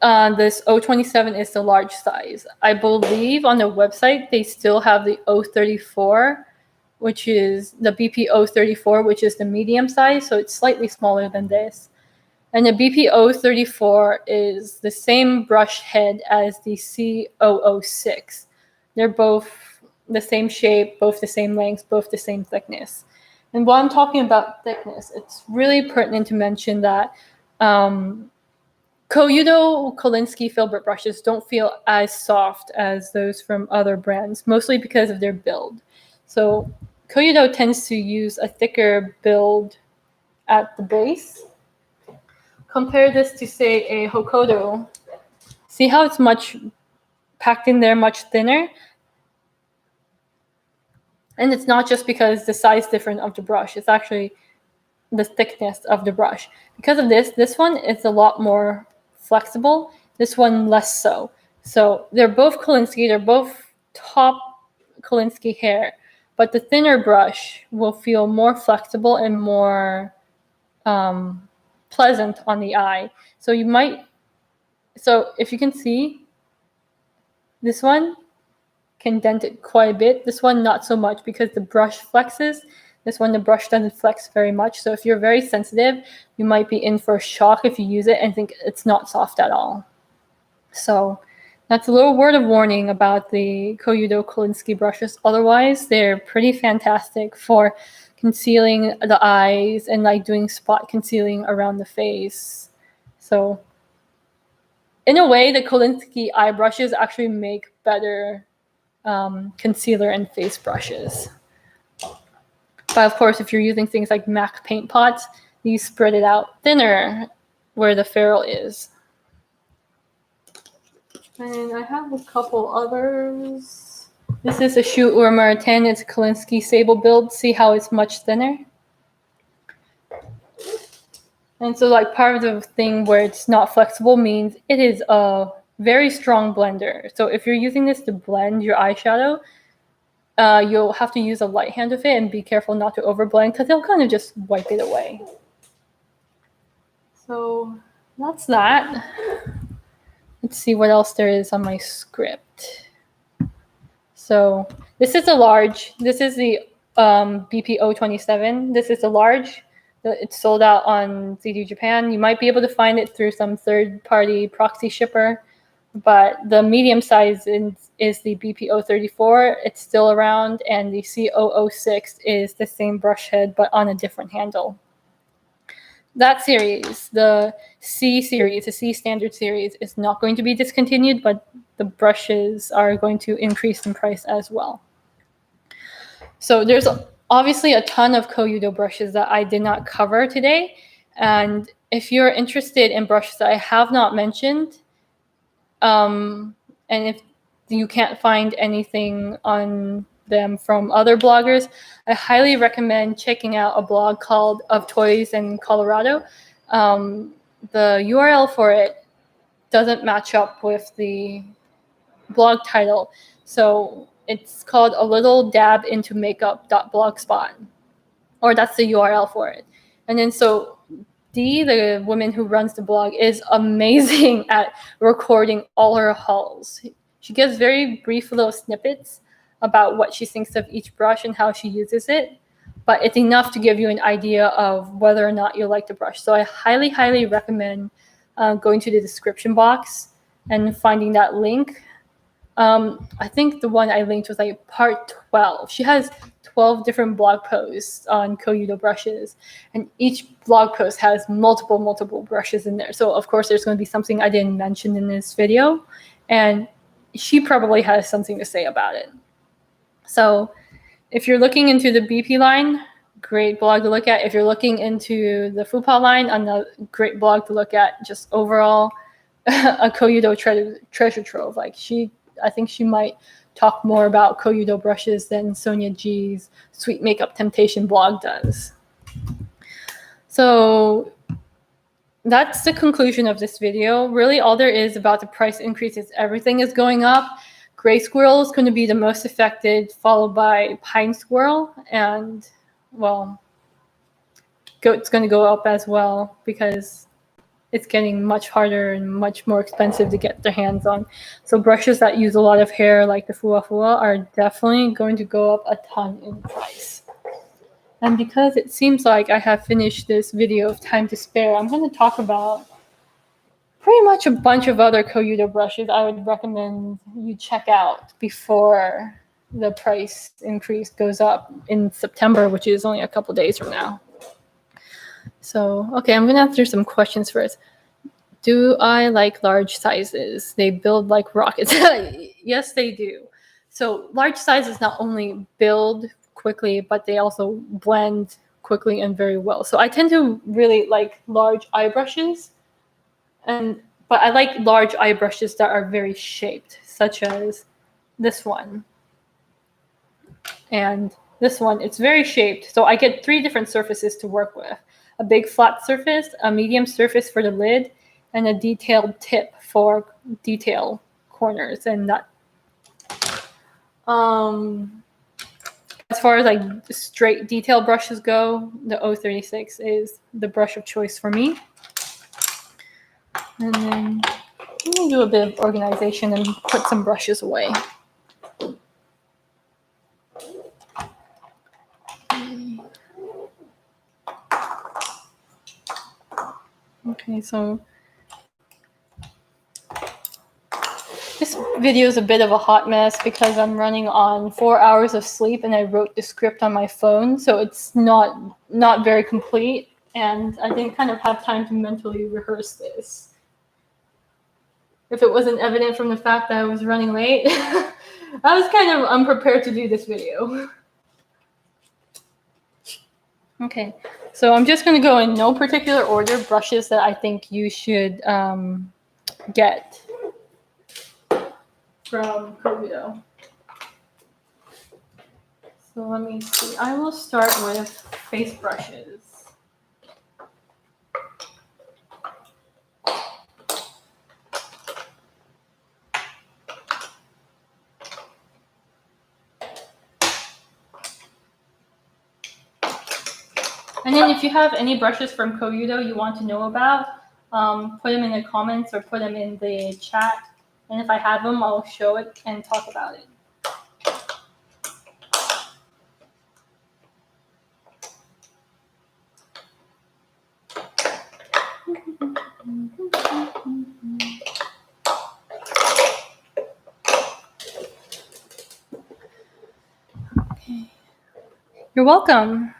Speaker 1: this 027 is the large size. I believe on the website they still have the 034, which is the BP 034, which is the medium size. So it's slightly smaller than this. And the BP 034 is the same brush head as the C006. They're both the same shape, both the same length, both the same thickness. And while I'm talking about thickness, it's really pertinent to mention that Koyudo Kolinsky filbert brushes don't feel as soft as those from other brands, mostly because of their build. So Koyudo tends to use a thicker build at the base. Compare this to, say, a Hokodo. See how it's much packed in there, much thinner? And it's not just because the size difference of the brush. It's actually the thickness of the brush. Because of this, this one is a lot more flexible. This one less so. So they're both Kolinsky. They're both top Kolinsky hair. But the thinner brush will feel more flexible and more pleasant on the eye. So if you can see, this one can dent it quite a bit. This one not so much because the brush flexes. This one the brush doesn't flex very much. So if you're very sensitive, you might be in for a shock if you use it and think it's not soft at all. So that's a little word of warning about the Koyudo Kolinsky brushes. Otherwise, they're pretty fantastic for concealing the eyes and like doing spot concealing around the face. So in a way, the Kolinsky eye brushes actually make better concealer and face brushes. But of course, if you're using things like MAC paint pots, you spread it out thinner where the ferrule is. And I have a couple others. This is a Shu Urmur 10. It's a Kolinsky Sable build. See how it's much thinner? And so like part of the thing where it's not flexible means it is a very strong blender. So if you're using this to blend your eyeshadow, you'll have to use a light hand with it and be careful not to overblend because it'll kind of just wipe it away. So that's that. Let's see what else there is on my script. So this is a large. This is the BP027. This is a large. It's sold out on CG Japan. You might be able to find it through some third-party proxy shipper. But the medium size is the BP034. It's still around. And the C006 is the same brush head, but on a different handle. That series, the C series, the C standard series, is not going to be discontinued, but the brushes are going to increase in price as well. So there's obviously a ton of Koyudo brushes that I did not cover today. And if you're interested in brushes that I have not mentioned, and and if you can't find anything on them from other bloggers, I highly recommend checking out a blog called Of Toys in Colorado. The URL for it doesn't match up with the blog title, so it's called A Little Dab Into Makeup.blogspot, or that's the URL for it. And then so Dee, the woman who runs the blog, is amazing at recording all her hauls. She gives very brief little snippets about what she thinks of each brush and how she uses it, but it's enough to give you an idea of whether or not you like the brush. So I highly, highly recommend going to the description box and finding that link. I think the one I linked was like part 12. She has 12 different blog posts on Koyudo brushes, and each blog post has multiple brushes in there. So of course there's going to be something I didn't mention in this video, and she probably has something to say about it. So if you're looking into the BP line, great blog to look at. If you're looking into the Fupa line, another great blog to look at. Just overall, a Koyudo treasure trove. Like I think she might talk more about Koyudo brushes than Sonia G's Sweet Makeup Temptation blog does. So that's the conclusion of this video. Really, all there is about the price increase is everything is going up. Gray squirrel is going to be the most affected, followed by pine squirrel, and well, goat's going to go up as well because it's getting much harder and much more expensive to get their hands on. So brushes that use a lot of hair, like the Fuafua, are definitely going to go up a ton in price. And because it seems like I have finished this video of time to spare, I'm going to talk about pretty much a bunch of other Koyudo brushes I would recommend you check out before the price increase goes up in September, which is only a couple days from now. So, okay, I'm going to answer some questions first. Do I like large sizes? They build like rockets. Yes, they do. So large sizes not only build quickly, but they also blend quickly and very well. So I tend to really like large eye brushes, but I like large eye brushes that are very shaped, such as this one. And this one, it's very shaped. So I get 3 different surfaces to work with. A big flat surface, a medium surface for the lid, and a detailed tip for detail corners. And that, as far as like straight detail brushes go, the 036 is the brush of choice for me. And then let me do a bit of organization and put some brushes away. Okay, so this video is a bit of a hot mess because I'm running on 4 hours of sleep and I wrote the script on my phone, so it's not very complete, and I didn't kind of have time to mentally rehearse this. If it wasn't evident from the fact that I was running late, I was kind of unprepared to do this video. Okay, so I'm just going to go in no particular order, brushes that I think you should get from Koyudo. So let me see. I will start with face brushes. And then if you have any brushes from Koyudo you want to know about, put them in the comments or put them in the chat. And if I have them, I'll show it and talk about it. Okay. You're welcome.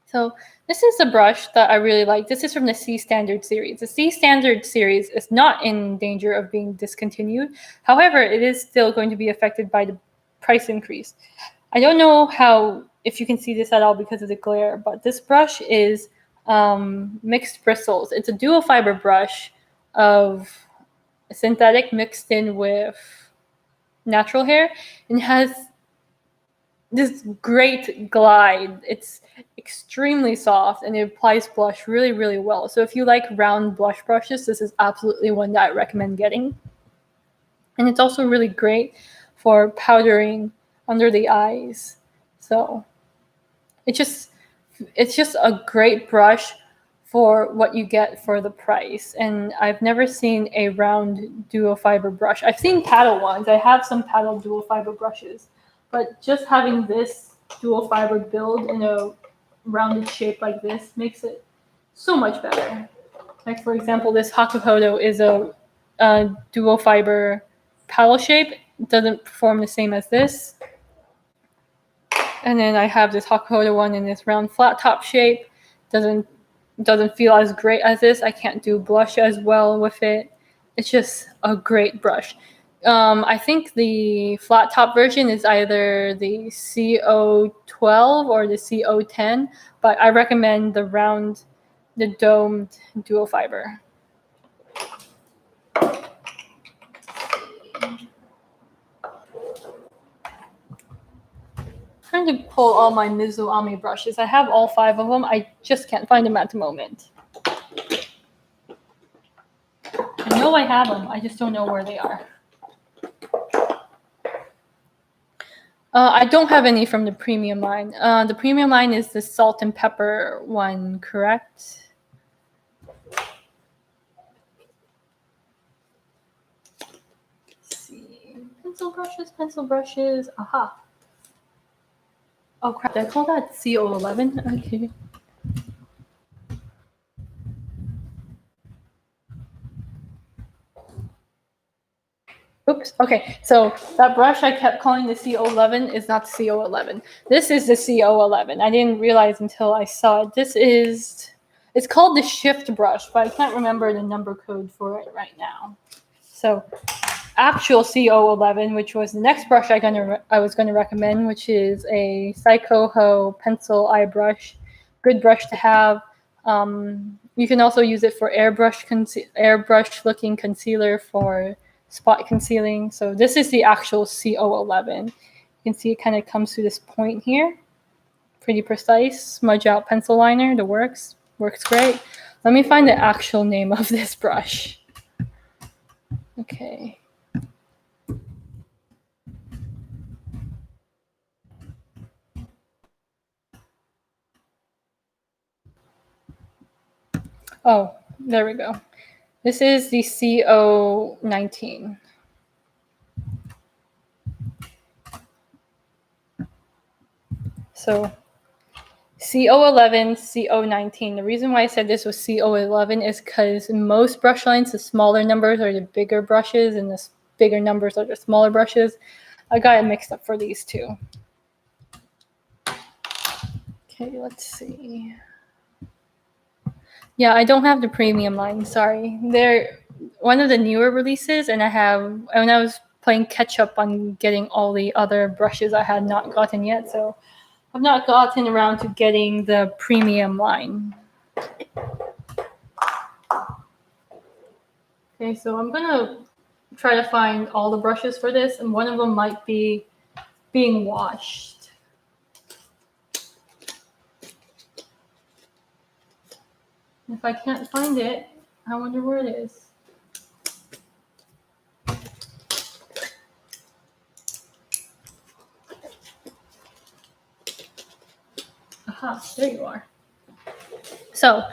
Speaker 1: So this is a brush that I really like. This is from the C Standard series. The C Standard series is not in danger of being discontinued. However, it is still going to be affected by the price increase. I don't know if you can see this at all because of the glare, but this brush is mixed bristles. It's a dual fiber brush synthetic mixed in with natural hair, and has this great glide. It's extremely soft and it applies blush really, really well. So if you like round blush brushes, this is absolutely one that I recommend getting. And it's also really great for powdering under the eyes. So it's just a great brush for what you get for the price. And I've never seen a round dual fiber brush. I've seen paddle ones. I have some paddle dual fiber brushes, but just having this dual fiber build in a rounded shape like this makes it so much better. Like for example, this Koyudo is a dual fiber paddle shape. It doesn't perform the same as this. And then I have this Koyudo one in this round flat top shape. Doesn't feel as great as this. I can't do blush as well with it. It's just a great brush. I think the flat top version is either the CO12 or the CO10, but I recommend the domed dual fiber. I'm trying to pull all my Mizuami brushes. I have all 5 of them. I just can't find them at the moment. I know I have them. I just don't know where they are. I don't have any from the premium line. The premium line is the salt and pepper one, correct? Let's see. Pencil brushes. Aha. Oh crap, did I call that CO11? Okay. Oops, okay, so that brush I kept calling the CO11 is not the CO11. This is the CO11. I didn't realize until I saw it. It's called the shift brush, but I can't remember the number code for it right now. So actual CO11, which was the next brush I was going to recommend, which is a Psychoho pencil eye brush. Good brush to have. You can also use it for airbrush looking concealer for spot concealing. So this is the actual CO11. You can see it kind of comes to this point here. Pretty precise. Smudge out pencil liner. The works great. Let me find the actual name of this brush. Okay. Oh, there we go. This is the CO19. So CO11, CO19. The reason why I said this was CO11 is because in most brush lines, the smaller numbers are the bigger brushes and the bigger numbers are the smaller brushes. I got it mixed up for these two. Okay, let's see. Yeah, I don't have the premium line, sorry. They're one of the newer releases, and when I was playing catch up on getting all the other brushes I had not gotten yet, so I've not gotten around to getting the premium line. Okay, so I'm gonna try to find all the brushes for this, and one of them might be being washed. If I can't find it, I wonder where it is. Aha, there you are. So,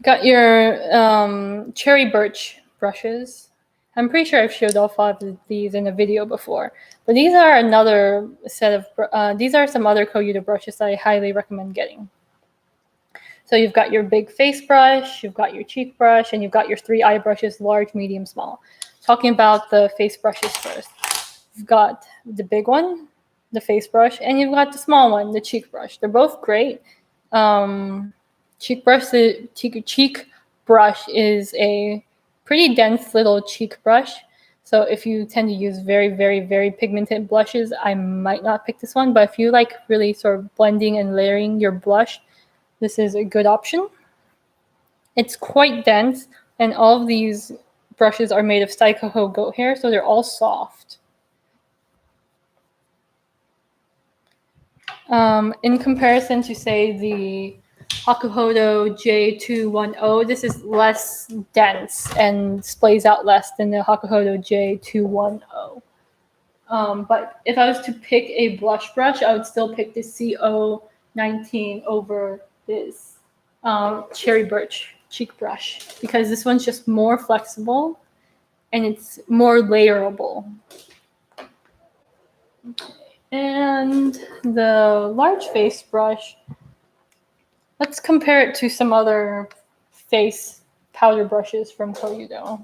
Speaker 1: got your cherry birch brushes. I'm pretty sure I've showed off 5 of these in a video before. But these are another set of, these are some other Koyudo brushes that I highly recommend getting. So you've got your big face brush, you've got your cheek brush, and you've got your 3 eye brushes, large, medium, small. Talking about the face brushes first. You've got the big one, the face brush, and you've got the small one, the cheek brush. They're both great. The cheek brush is a pretty dense little cheek brush. So if you tend to use very, very, very pigmented blushes, I might not pick this one. But if you like really sort of blending and layering your blush, this is a good option. It's quite dense, and all of these brushes are made of Saikoho goat hair, so they're all soft. In comparison to, say, the Hakuhodo J210, this is less dense and splays out less than the Hakuhodo J210. But if I was to pick a blush brush, I would still pick the CO19 over this cherry birch cheek brush, because this one's just more flexible and it's more layerable. Okay. And the large face brush, let's compare it to some other face powder brushes from Koyudo.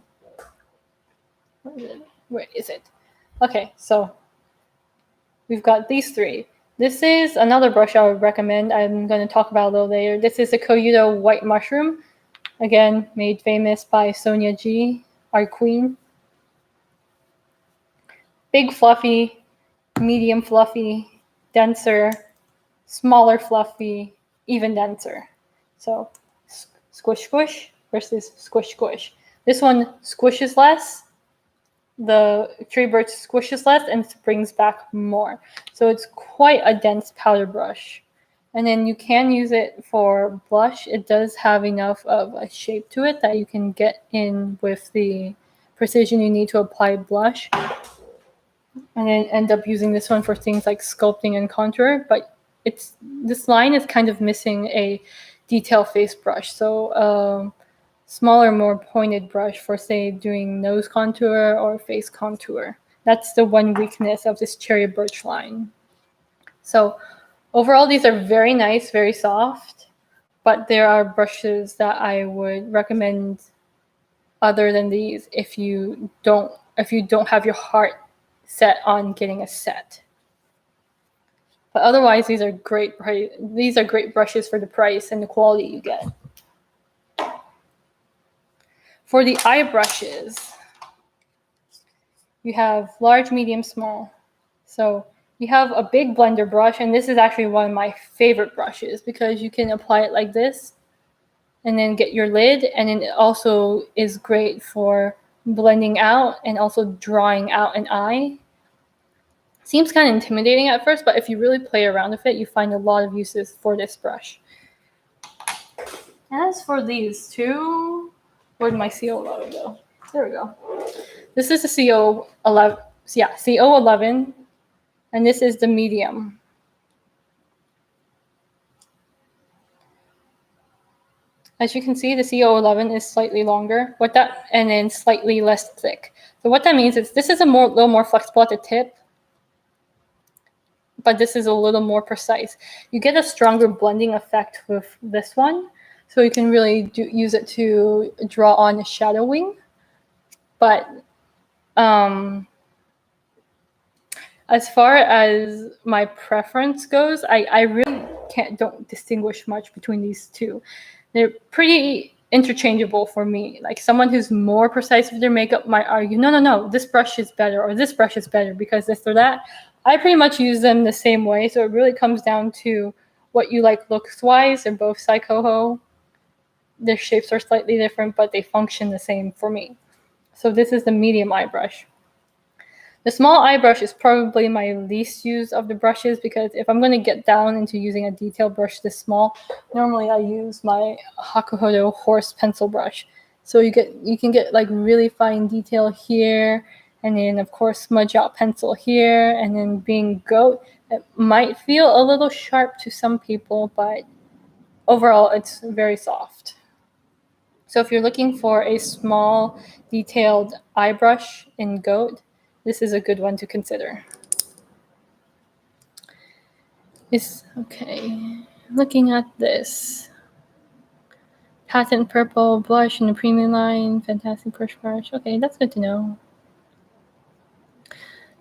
Speaker 1: Where is it? Okay, so we've got these three. This is another brush I would recommend. I'm going to talk about a little later. This is a Koyudo White Mushroom. Again, made famous by Sonia G, our queen. Big fluffy, medium fluffy, denser, smaller fluffy, even denser. So squish squish versus squish squish. This one squishes less. The tree birch squishes less and springs back more. So it's quite a dense powder brush. And then you can use it for blush. It does have enough of a shape to it that you can get in with the precision you need to apply blush. And then end up using this one for things like sculpting and contour. But this line is kind of missing a detail face brush. So smaller, more pointed brush for, say, doing nose contour or face contour. That's the one weakness of this cherry birch line. So overall, these are very nice, very soft, but there are brushes that I would recommend other than these if you don't have your heart set on getting a set. But otherwise, these are great brushes for the price and the quality you get. For the eye brushes, you have large, medium, small. So you have a big blender brush, and this is actually one of my favorite brushes because you can apply it like this and then get your lid, and then it also is great for blending out and also drawing out an eye. Seems kind of intimidating at first, but if you really play around with it, you find a lot of uses for this brush. As for these two, where'd my CO11 go? There we go. This is the CO11, CO11, and this is the medium. As you can see, the CO11 is slightly longer, and then slightly less thick. So what that means is this is little more flexible at the tip, but this is a little more precise. You get a stronger blending effect with this one, so you can really use it to draw on a shadowing. But as far as my preference goes, I really don't distinguish much between these two. They're pretty interchangeable for me. Like, someone who's more precise with their makeup might argue, no, this brush is better, or this brush is better because this or that. I pretty much use them the same way, so it really comes down to what you like looks-wise. They're both Saikoho. Their shapes are slightly different, but they function the same for me. So this is the medium eye brush. The small eye brush is probably my least used of the brushes, because if I'm going to get down into using a detail brush this small, normally I use my Hakuhodo horse pencil brush. So you can get like really fine detail here, and then of course smudge out pencil here, and then being goat, it might feel a little sharp to some people, but overall it's very soft. So if you're looking for a small detailed eye brush in goat, this is a good one to consider. Okay, looking at this. Patent purple blush in the premium line, fantastic brush. Okay, that's good to know.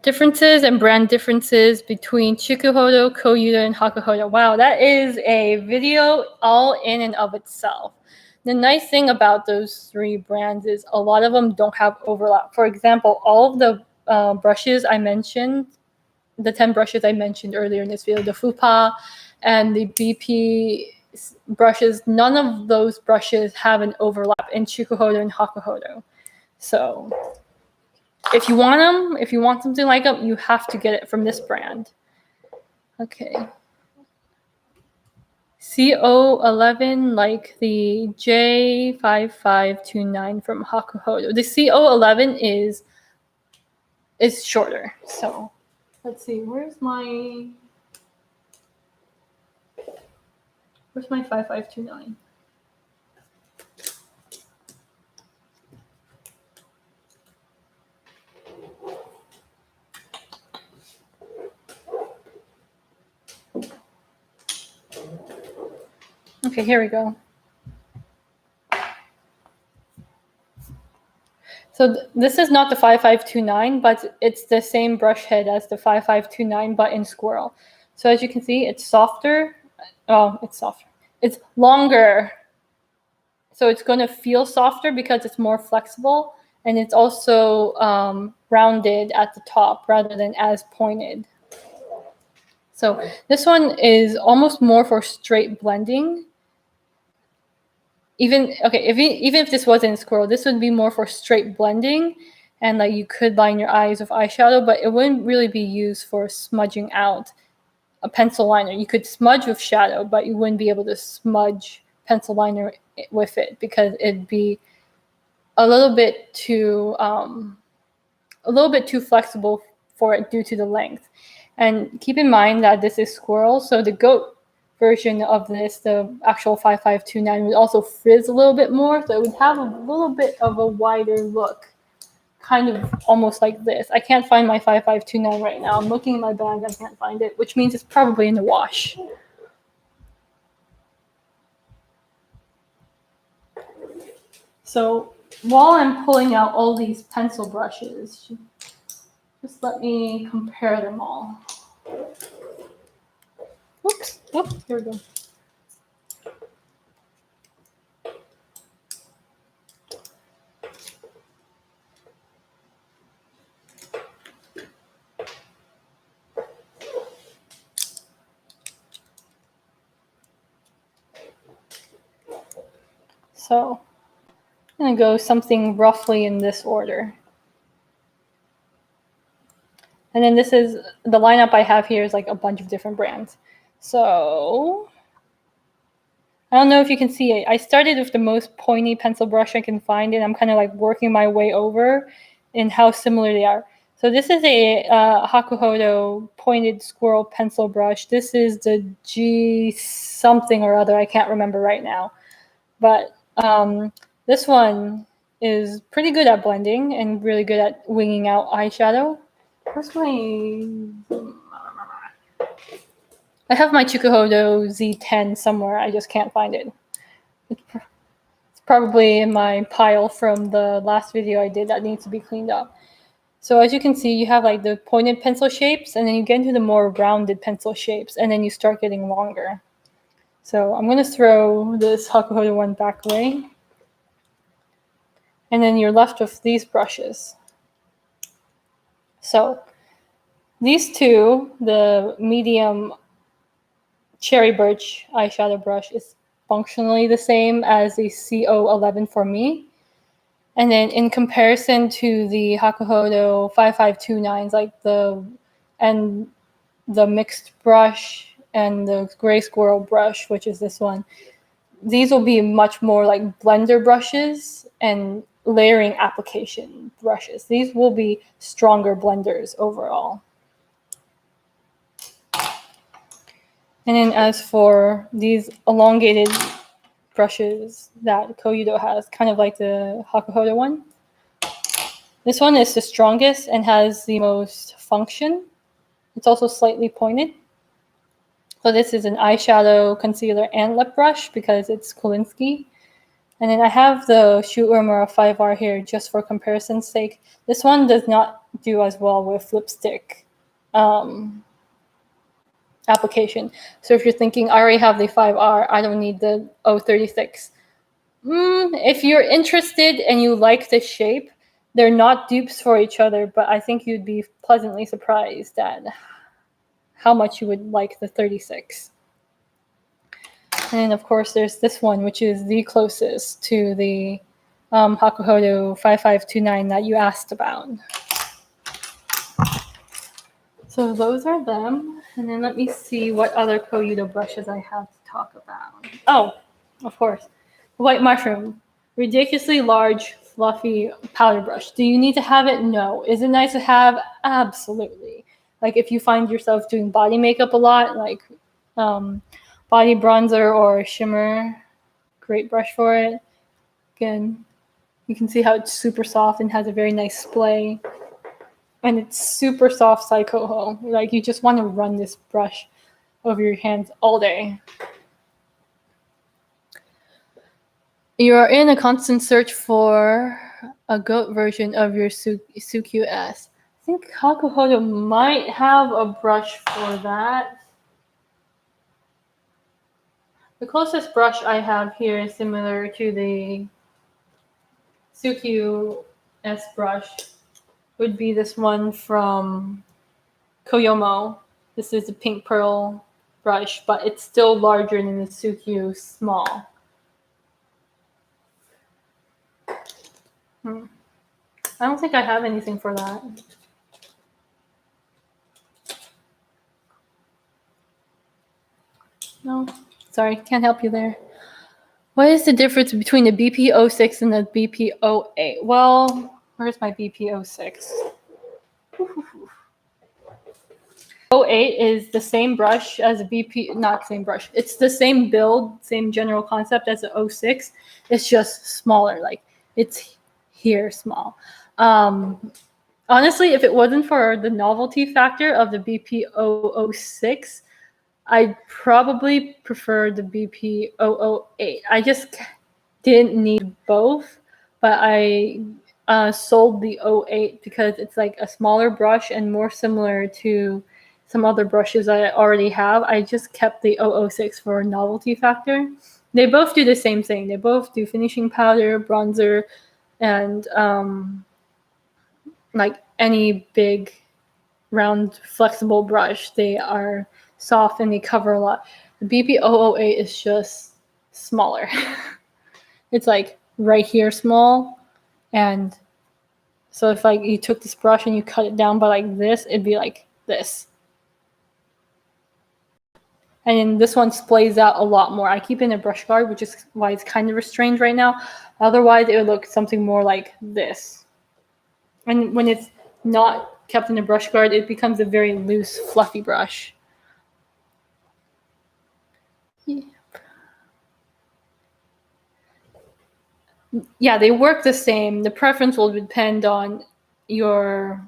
Speaker 1: Differences and brand differences between Chikuhodo, Koyudo, and Hakuhodo. Wow, that is a video all in and of itself. The nice thing about those three brands is a lot of them don't have overlap. For example, all of the brushes I mentioned, the 10 brushes I mentioned earlier in this video, the Fupa and the BP brushes, none of those brushes have an overlap in Chikuhodo and Hakuhodo. So if you want something like them, you have to get it from this brand. Okay. CO11, like the J5529 from Hakuhodo. The CO11 is shorter. So let's see, where's my 5529? Okay, here we go. So this is not the 5529, but it's the same brush head as the 5529, but in squirrel. So as you can see, it's softer. Oh, it's softer. It's longer. So it's going to feel softer because it's more flexible, and it's also rounded at the top rather than as pointed. So this one is almost more for straight blending. Even if this wasn't squirrel, this would be more for straight blending, and like you could line your eyes with eyeshadow, but it wouldn't really be used for smudging out a pencil liner. You could smudge with shadow, but you wouldn't be able to smudge pencil liner with it because it'd be a little bit too flexible for it due to the length. And keep in mind that this is squirrel, so the goat version of this, the actual 5529, would also frizz a little bit more, so it would have a little bit of a wider look, kind of almost like this. I can't find my 5529 right now. I'm looking in my bag, I can't find it, which means it's probably in the wash. So while I'm pulling out all these pencil brushes, just let me compare them all. Oops, oh, here we go. So I'm going to go something roughly in this order. And then this is, the lineup I have here is like a bunch of different brands. So I don't know if you can see it. I started with the most pointy pencil brush I can find, and I'm kind of like working my way over in how similar they are. So this is a Hakuhodo pointed squirrel pencil brush. This is the G something or other. I can't remember right now. But this one is pretty good at blending and really good at winging out eyeshadow. Where's my... I have my Chikuhodo Z10 somewhere. I just can't find it. It's probably in my pile from the last video I did that needs to be cleaned up. So as you can see, you have like the pointed pencil shapes, and then you get into the more rounded pencil shapes, and then you start getting longer. So I'm going to throw this Hakuhodo one back away. And then you're left with these brushes. So these two, the medium cherry birch eyeshadow brush is functionally the same as the CO11 for me. And then in comparison to the Hakuhodo 5529s, like the mixed brush and the gray squirrel brush, which is this one, these will be much more like blender brushes and layering application brushes. These will be stronger blenders overall. And then as for these elongated brushes that Koyudo has, kind of like the Hakuhodo one, this one is the strongest and has the most function. It's also slightly pointed. So this is an eyeshadow, concealer, and lip brush because it's Kolinsky. And then I have the Shu Uemura 5R here just for comparison's sake. This one does not do as well with lipstick application. So if you're thinking, I already have the 5R, I don't need the 036. If you're interested and you like the shape, they're not dupes for each other, but I think you'd be pleasantly surprised at how much you would like the 36. And of course, there's this one, which is the closest to the Hakuhodo 5529 that you asked about. So those are them. And then let me see what other Koyudo brushes I have to talk about. Oh, of course. White mushroom. Ridiculously large, fluffy powder brush. Do you need to have it? No. Is it nice to have? Absolutely. Like if you find yourself doing body makeup a lot, like body bronzer or shimmer, great brush for it. Again, you can see how it's super soft and has a very nice splay. And it's super soft side coho. Like you just want to run this brush over your hands all day. You are in a constant search for a goat version of your Sukyun S. I think Hakuhodo might have a brush for that. The closest brush I have here is similar to the Sukyun S brush. Would be this one from Koyomo. This is a pink pearl brush, but it's still larger than the Sukyun small. I don't think I have anything for that. No, sorry, can't help you there. What is the difference between the BP06 and the BP08? Well, where's my BP06? 08 is the same brush as a BP, not same brush. It's the same build, same general concept as the 06. It's just smaller, like it's here small. Honestly, if it wasn't for the novelty factor of the BP006, I'd probably prefer the BP008. I just didn't need both, but I sold the 08 because it's like a smaller brush and more similar to some other brushes I already have. I just kept the 006 for a novelty factor. They both do the same thing. They both do finishing powder, bronzer, and like any big, round, flexible brush. They are soft and they cover a lot. The BP008 is just smaller. It's like right here small, and so if like you took this brush and you cut it down by like this, it'd be like this. And then this one splays out a lot more. I keep it in a brush guard, which is why it's kind of restrained right now. Otherwise, it would look something more like this. And when it's not kept in a brush guard, it becomes a very loose, fluffy brush. Yeah, they work the same. The preference will depend on your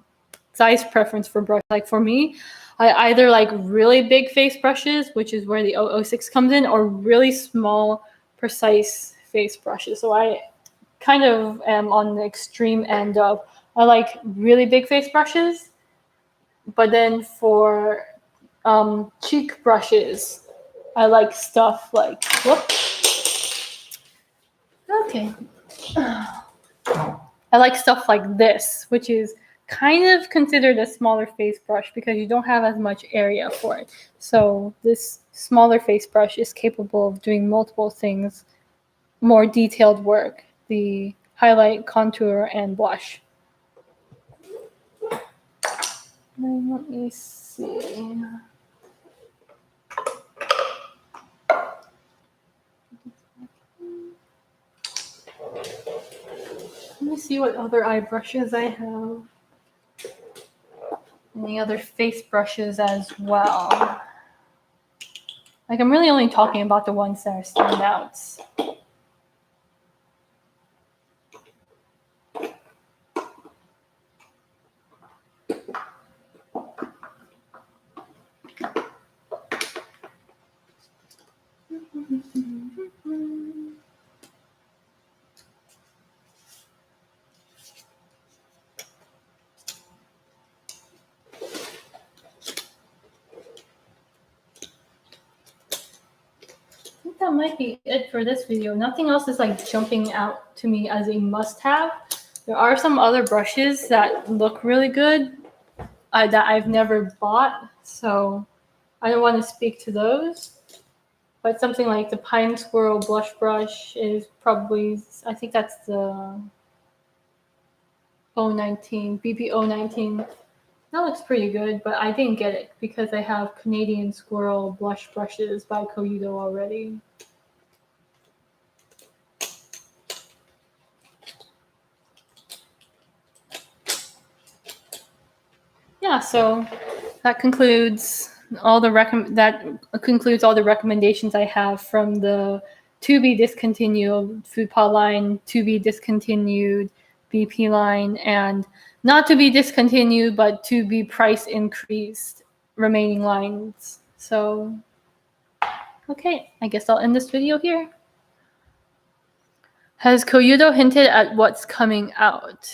Speaker 1: size preference for brush. Like for me, I either like really big face brushes, which is where the 006 comes in, or really small, precise face brushes. So I kind of am on the extreme end of, I like really big face brushes, but then for cheek brushes, I like stuff like, okay. I like stuff like this, which is kind of considered a smaller face brush because you don't have as much area for it. So this smaller face brush is capable of doing multiple things, more detailed work, the highlight, contour, and blush. And let me see. Let me see what other eye brushes I have. Any other face brushes as well. Like I'm really only talking about the ones that are standouts. That might be it for this video. Nothing else is like jumping out to me as a must-have. There are some other brushes that look really good that I've never bought, so I don't want to speak to those. But something like the Pine Squirrel Blush Brush is probably, I think that's the 019, BP 019. That looks pretty good, but I didn't get it because I have Canadian Squirrel Blush Brushes by Koyudo already. Yeah, so that concludes all the recommendations I have from the to be discontinued Fupa line, to be discontinued BP line, and not to be discontinued but to be price increased remaining lines. So, okay, I guess I'll end this video here. Has Koyudo hinted at what's coming out?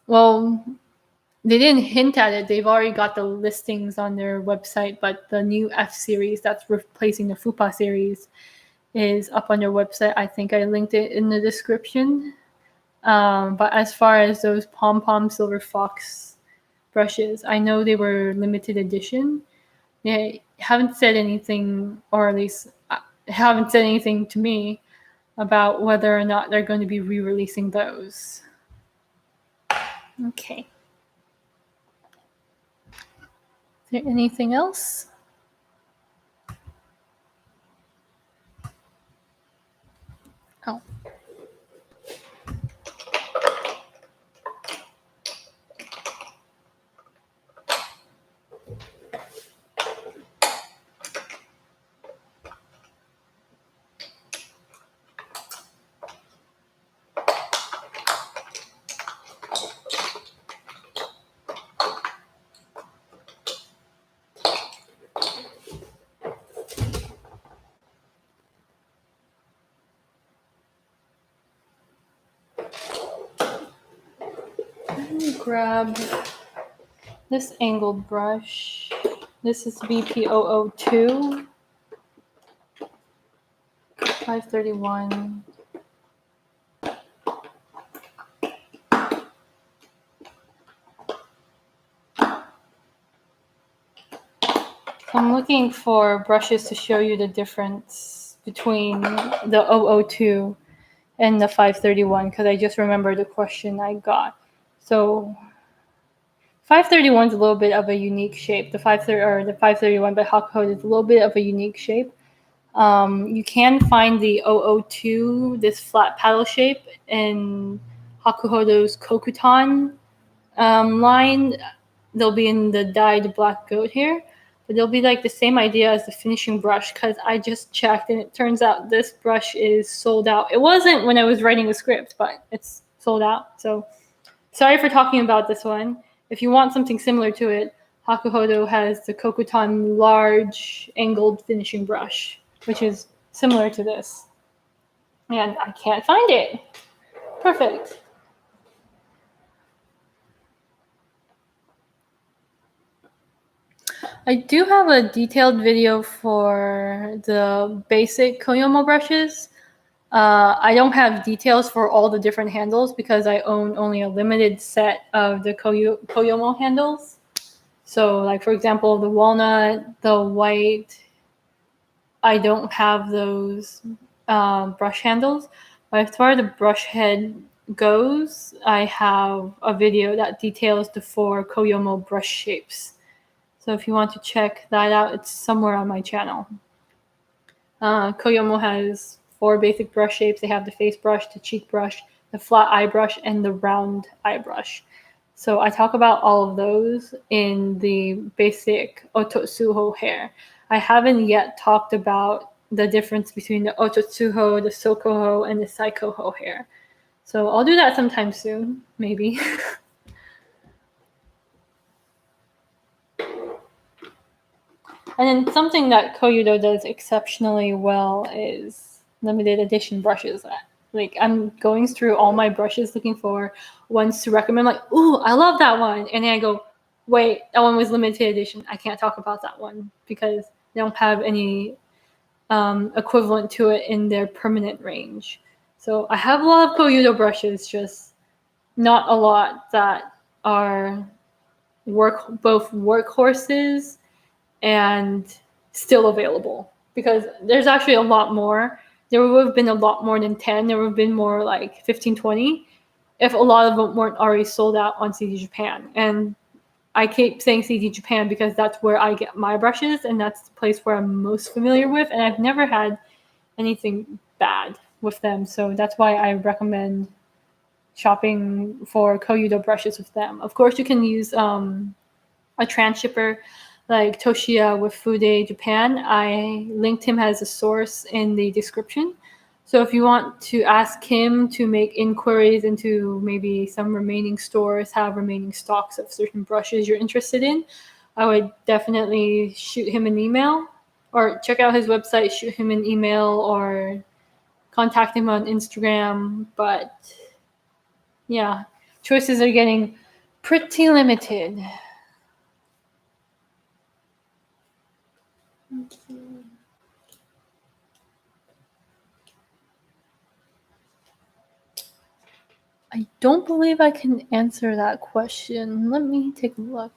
Speaker 1: Well, they didn't hint at it. They've already got the listings on their website, but the new F series that's replacing the Fupa series is up on their website. I think I linked it in the description. But as far as those Pom Pom Silver Fox brushes, I know they were limited edition. They haven't said anything, or at least haven't said anything to me about whether or not they're going to be re-releasing those. Okay. Is there anything else? Oh. Let me grab this angled brush. This is BP002, 531. I'm looking for brushes to show you the difference between the 002 and the 531 because I just remembered the question I got. So 531 is a little bit of a unique shape. The 531 by Hakuhodo is a little bit of a unique shape. You can find the 002, this flat paddle shape, in Hakuhodo's Kokutan line. They'll be in the dyed black goat here, but they'll be like the same idea as the finishing brush because I just checked and it turns out this brush is sold out. It wasn't when I was writing the script, but it's sold out. So sorry for talking about this one. If you want something similar to it, Hakuhodo has the Kokutan large angled finishing brush, which is similar to this. And I can't find it. Perfect. I do have a detailed video for the basic Koyomo brushes. I don't have details for all the different handles because I own only a limited set of the Koyomo handles. So like, for example, the walnut, the white, I don't have those brush handles. But as far as the brush head goes, I have a video that details the 4 Koyomo brush shapes. So if you want to check that out, it's somewhere on my channel. Koyomo has 4 basic brush shapes. They have the face brush, the cheek brush, the flat eye brush, and the round eye brush. So I talk about all of those in the basic Ototsuho hair. I haven't yet talked about the difference between the Ototsuho, the Sokoho, and the Saikoho hair. So I'll do that sometime soon, maybe. And then something that Koyudo does exceptionally well is limited edition brushes. Like, I'm going through all my brushes looking for ones to recommend. Like, ooh, I love that one. And then I go, wait, that one was limited edition. I can't talk about that one because they don't have any equivalent to it in their permanent range. So I have a lot of Koyudo brushes, just not a lot that are both workhorses and still available, because there's actually a lot more. There would have been a lot more than 10. There would have been more like 15, 20 if a lot of them weren't already sold out on CD Japan. And I keep saying CD Japan because that's where I get my brushes, and that's the place where I'm most familiar with, and I've never had anything bad with them. So that's why I recommend shopping for Koyudo brushes with them. Of course, you can use a transshipper like Toshiya with Fude Japan. I linked him as a source in the description. So if you want to ask him to make inquiries into maybe some remaining stores have remaining stocks of certain brushes you're interested in, I would definitely shoot him an email or check out his website, shoot him an email, or contact him on Instagram. But yeah, choices are getting pretty limited. I don't believe I can answer that question. Let me take a look.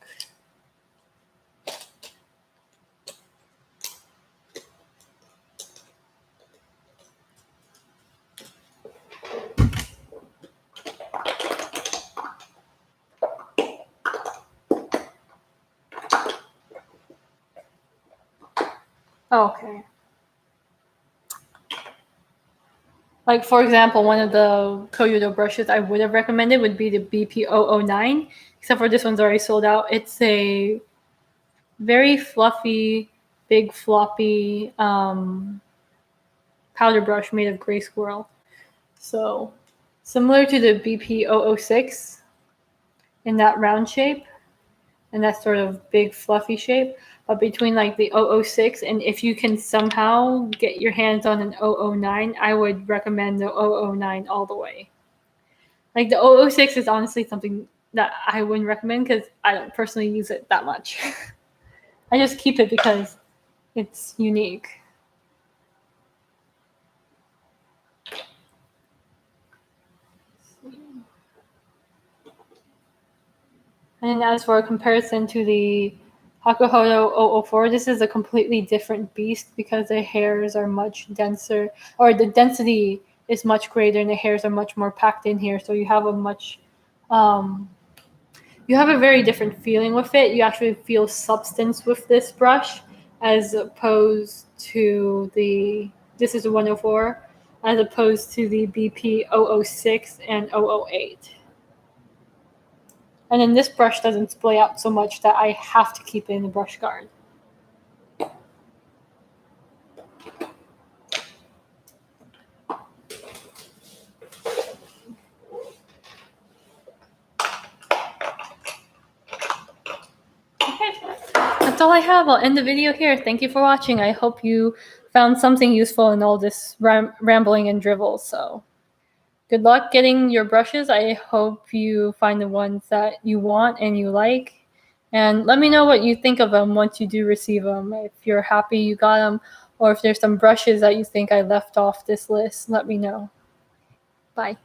Speaker 1: Okay. Like, for example, one of the Koyudo brushes I would have recommended would be the BP009, except for this one's already sold out. It's a very fluffy, big, floppy powder brush made of gray squirrel. So, similar to the BP006 in that round shape and that sort of big, fluffy shape. But between like the 006 and if you can somehow get your hands on an 009, I would recommend the 009 all the way. Like the 006 is honestly something that I wouldn't recommend because I don't personally use it that much. I just keep it because it's unique. And as for a comparison to the Hakuhodo 004, this is a completely different beast because the hairs are much denser, or the density is much greater and the hairs are much more packed in here. So you have a much, you have a very different feeling with it. You actually feel substance with this brush as opposed to this is a 104, as opposed to the BP 006 and 008. And then this brush doesn't splay out so much that I have to keep it in the brush guard. Okay, that's all I have. I'll end the video here. Thank you for watching. I hope you found something useful in all this rambling and drivel. So good luck getting your brushes. I hope you find the ones that you want and you like. And let me know what you think of them once you do receive them. If you're happy you got them, or if there's some brushes that you think I left off this list, let me know. Bye.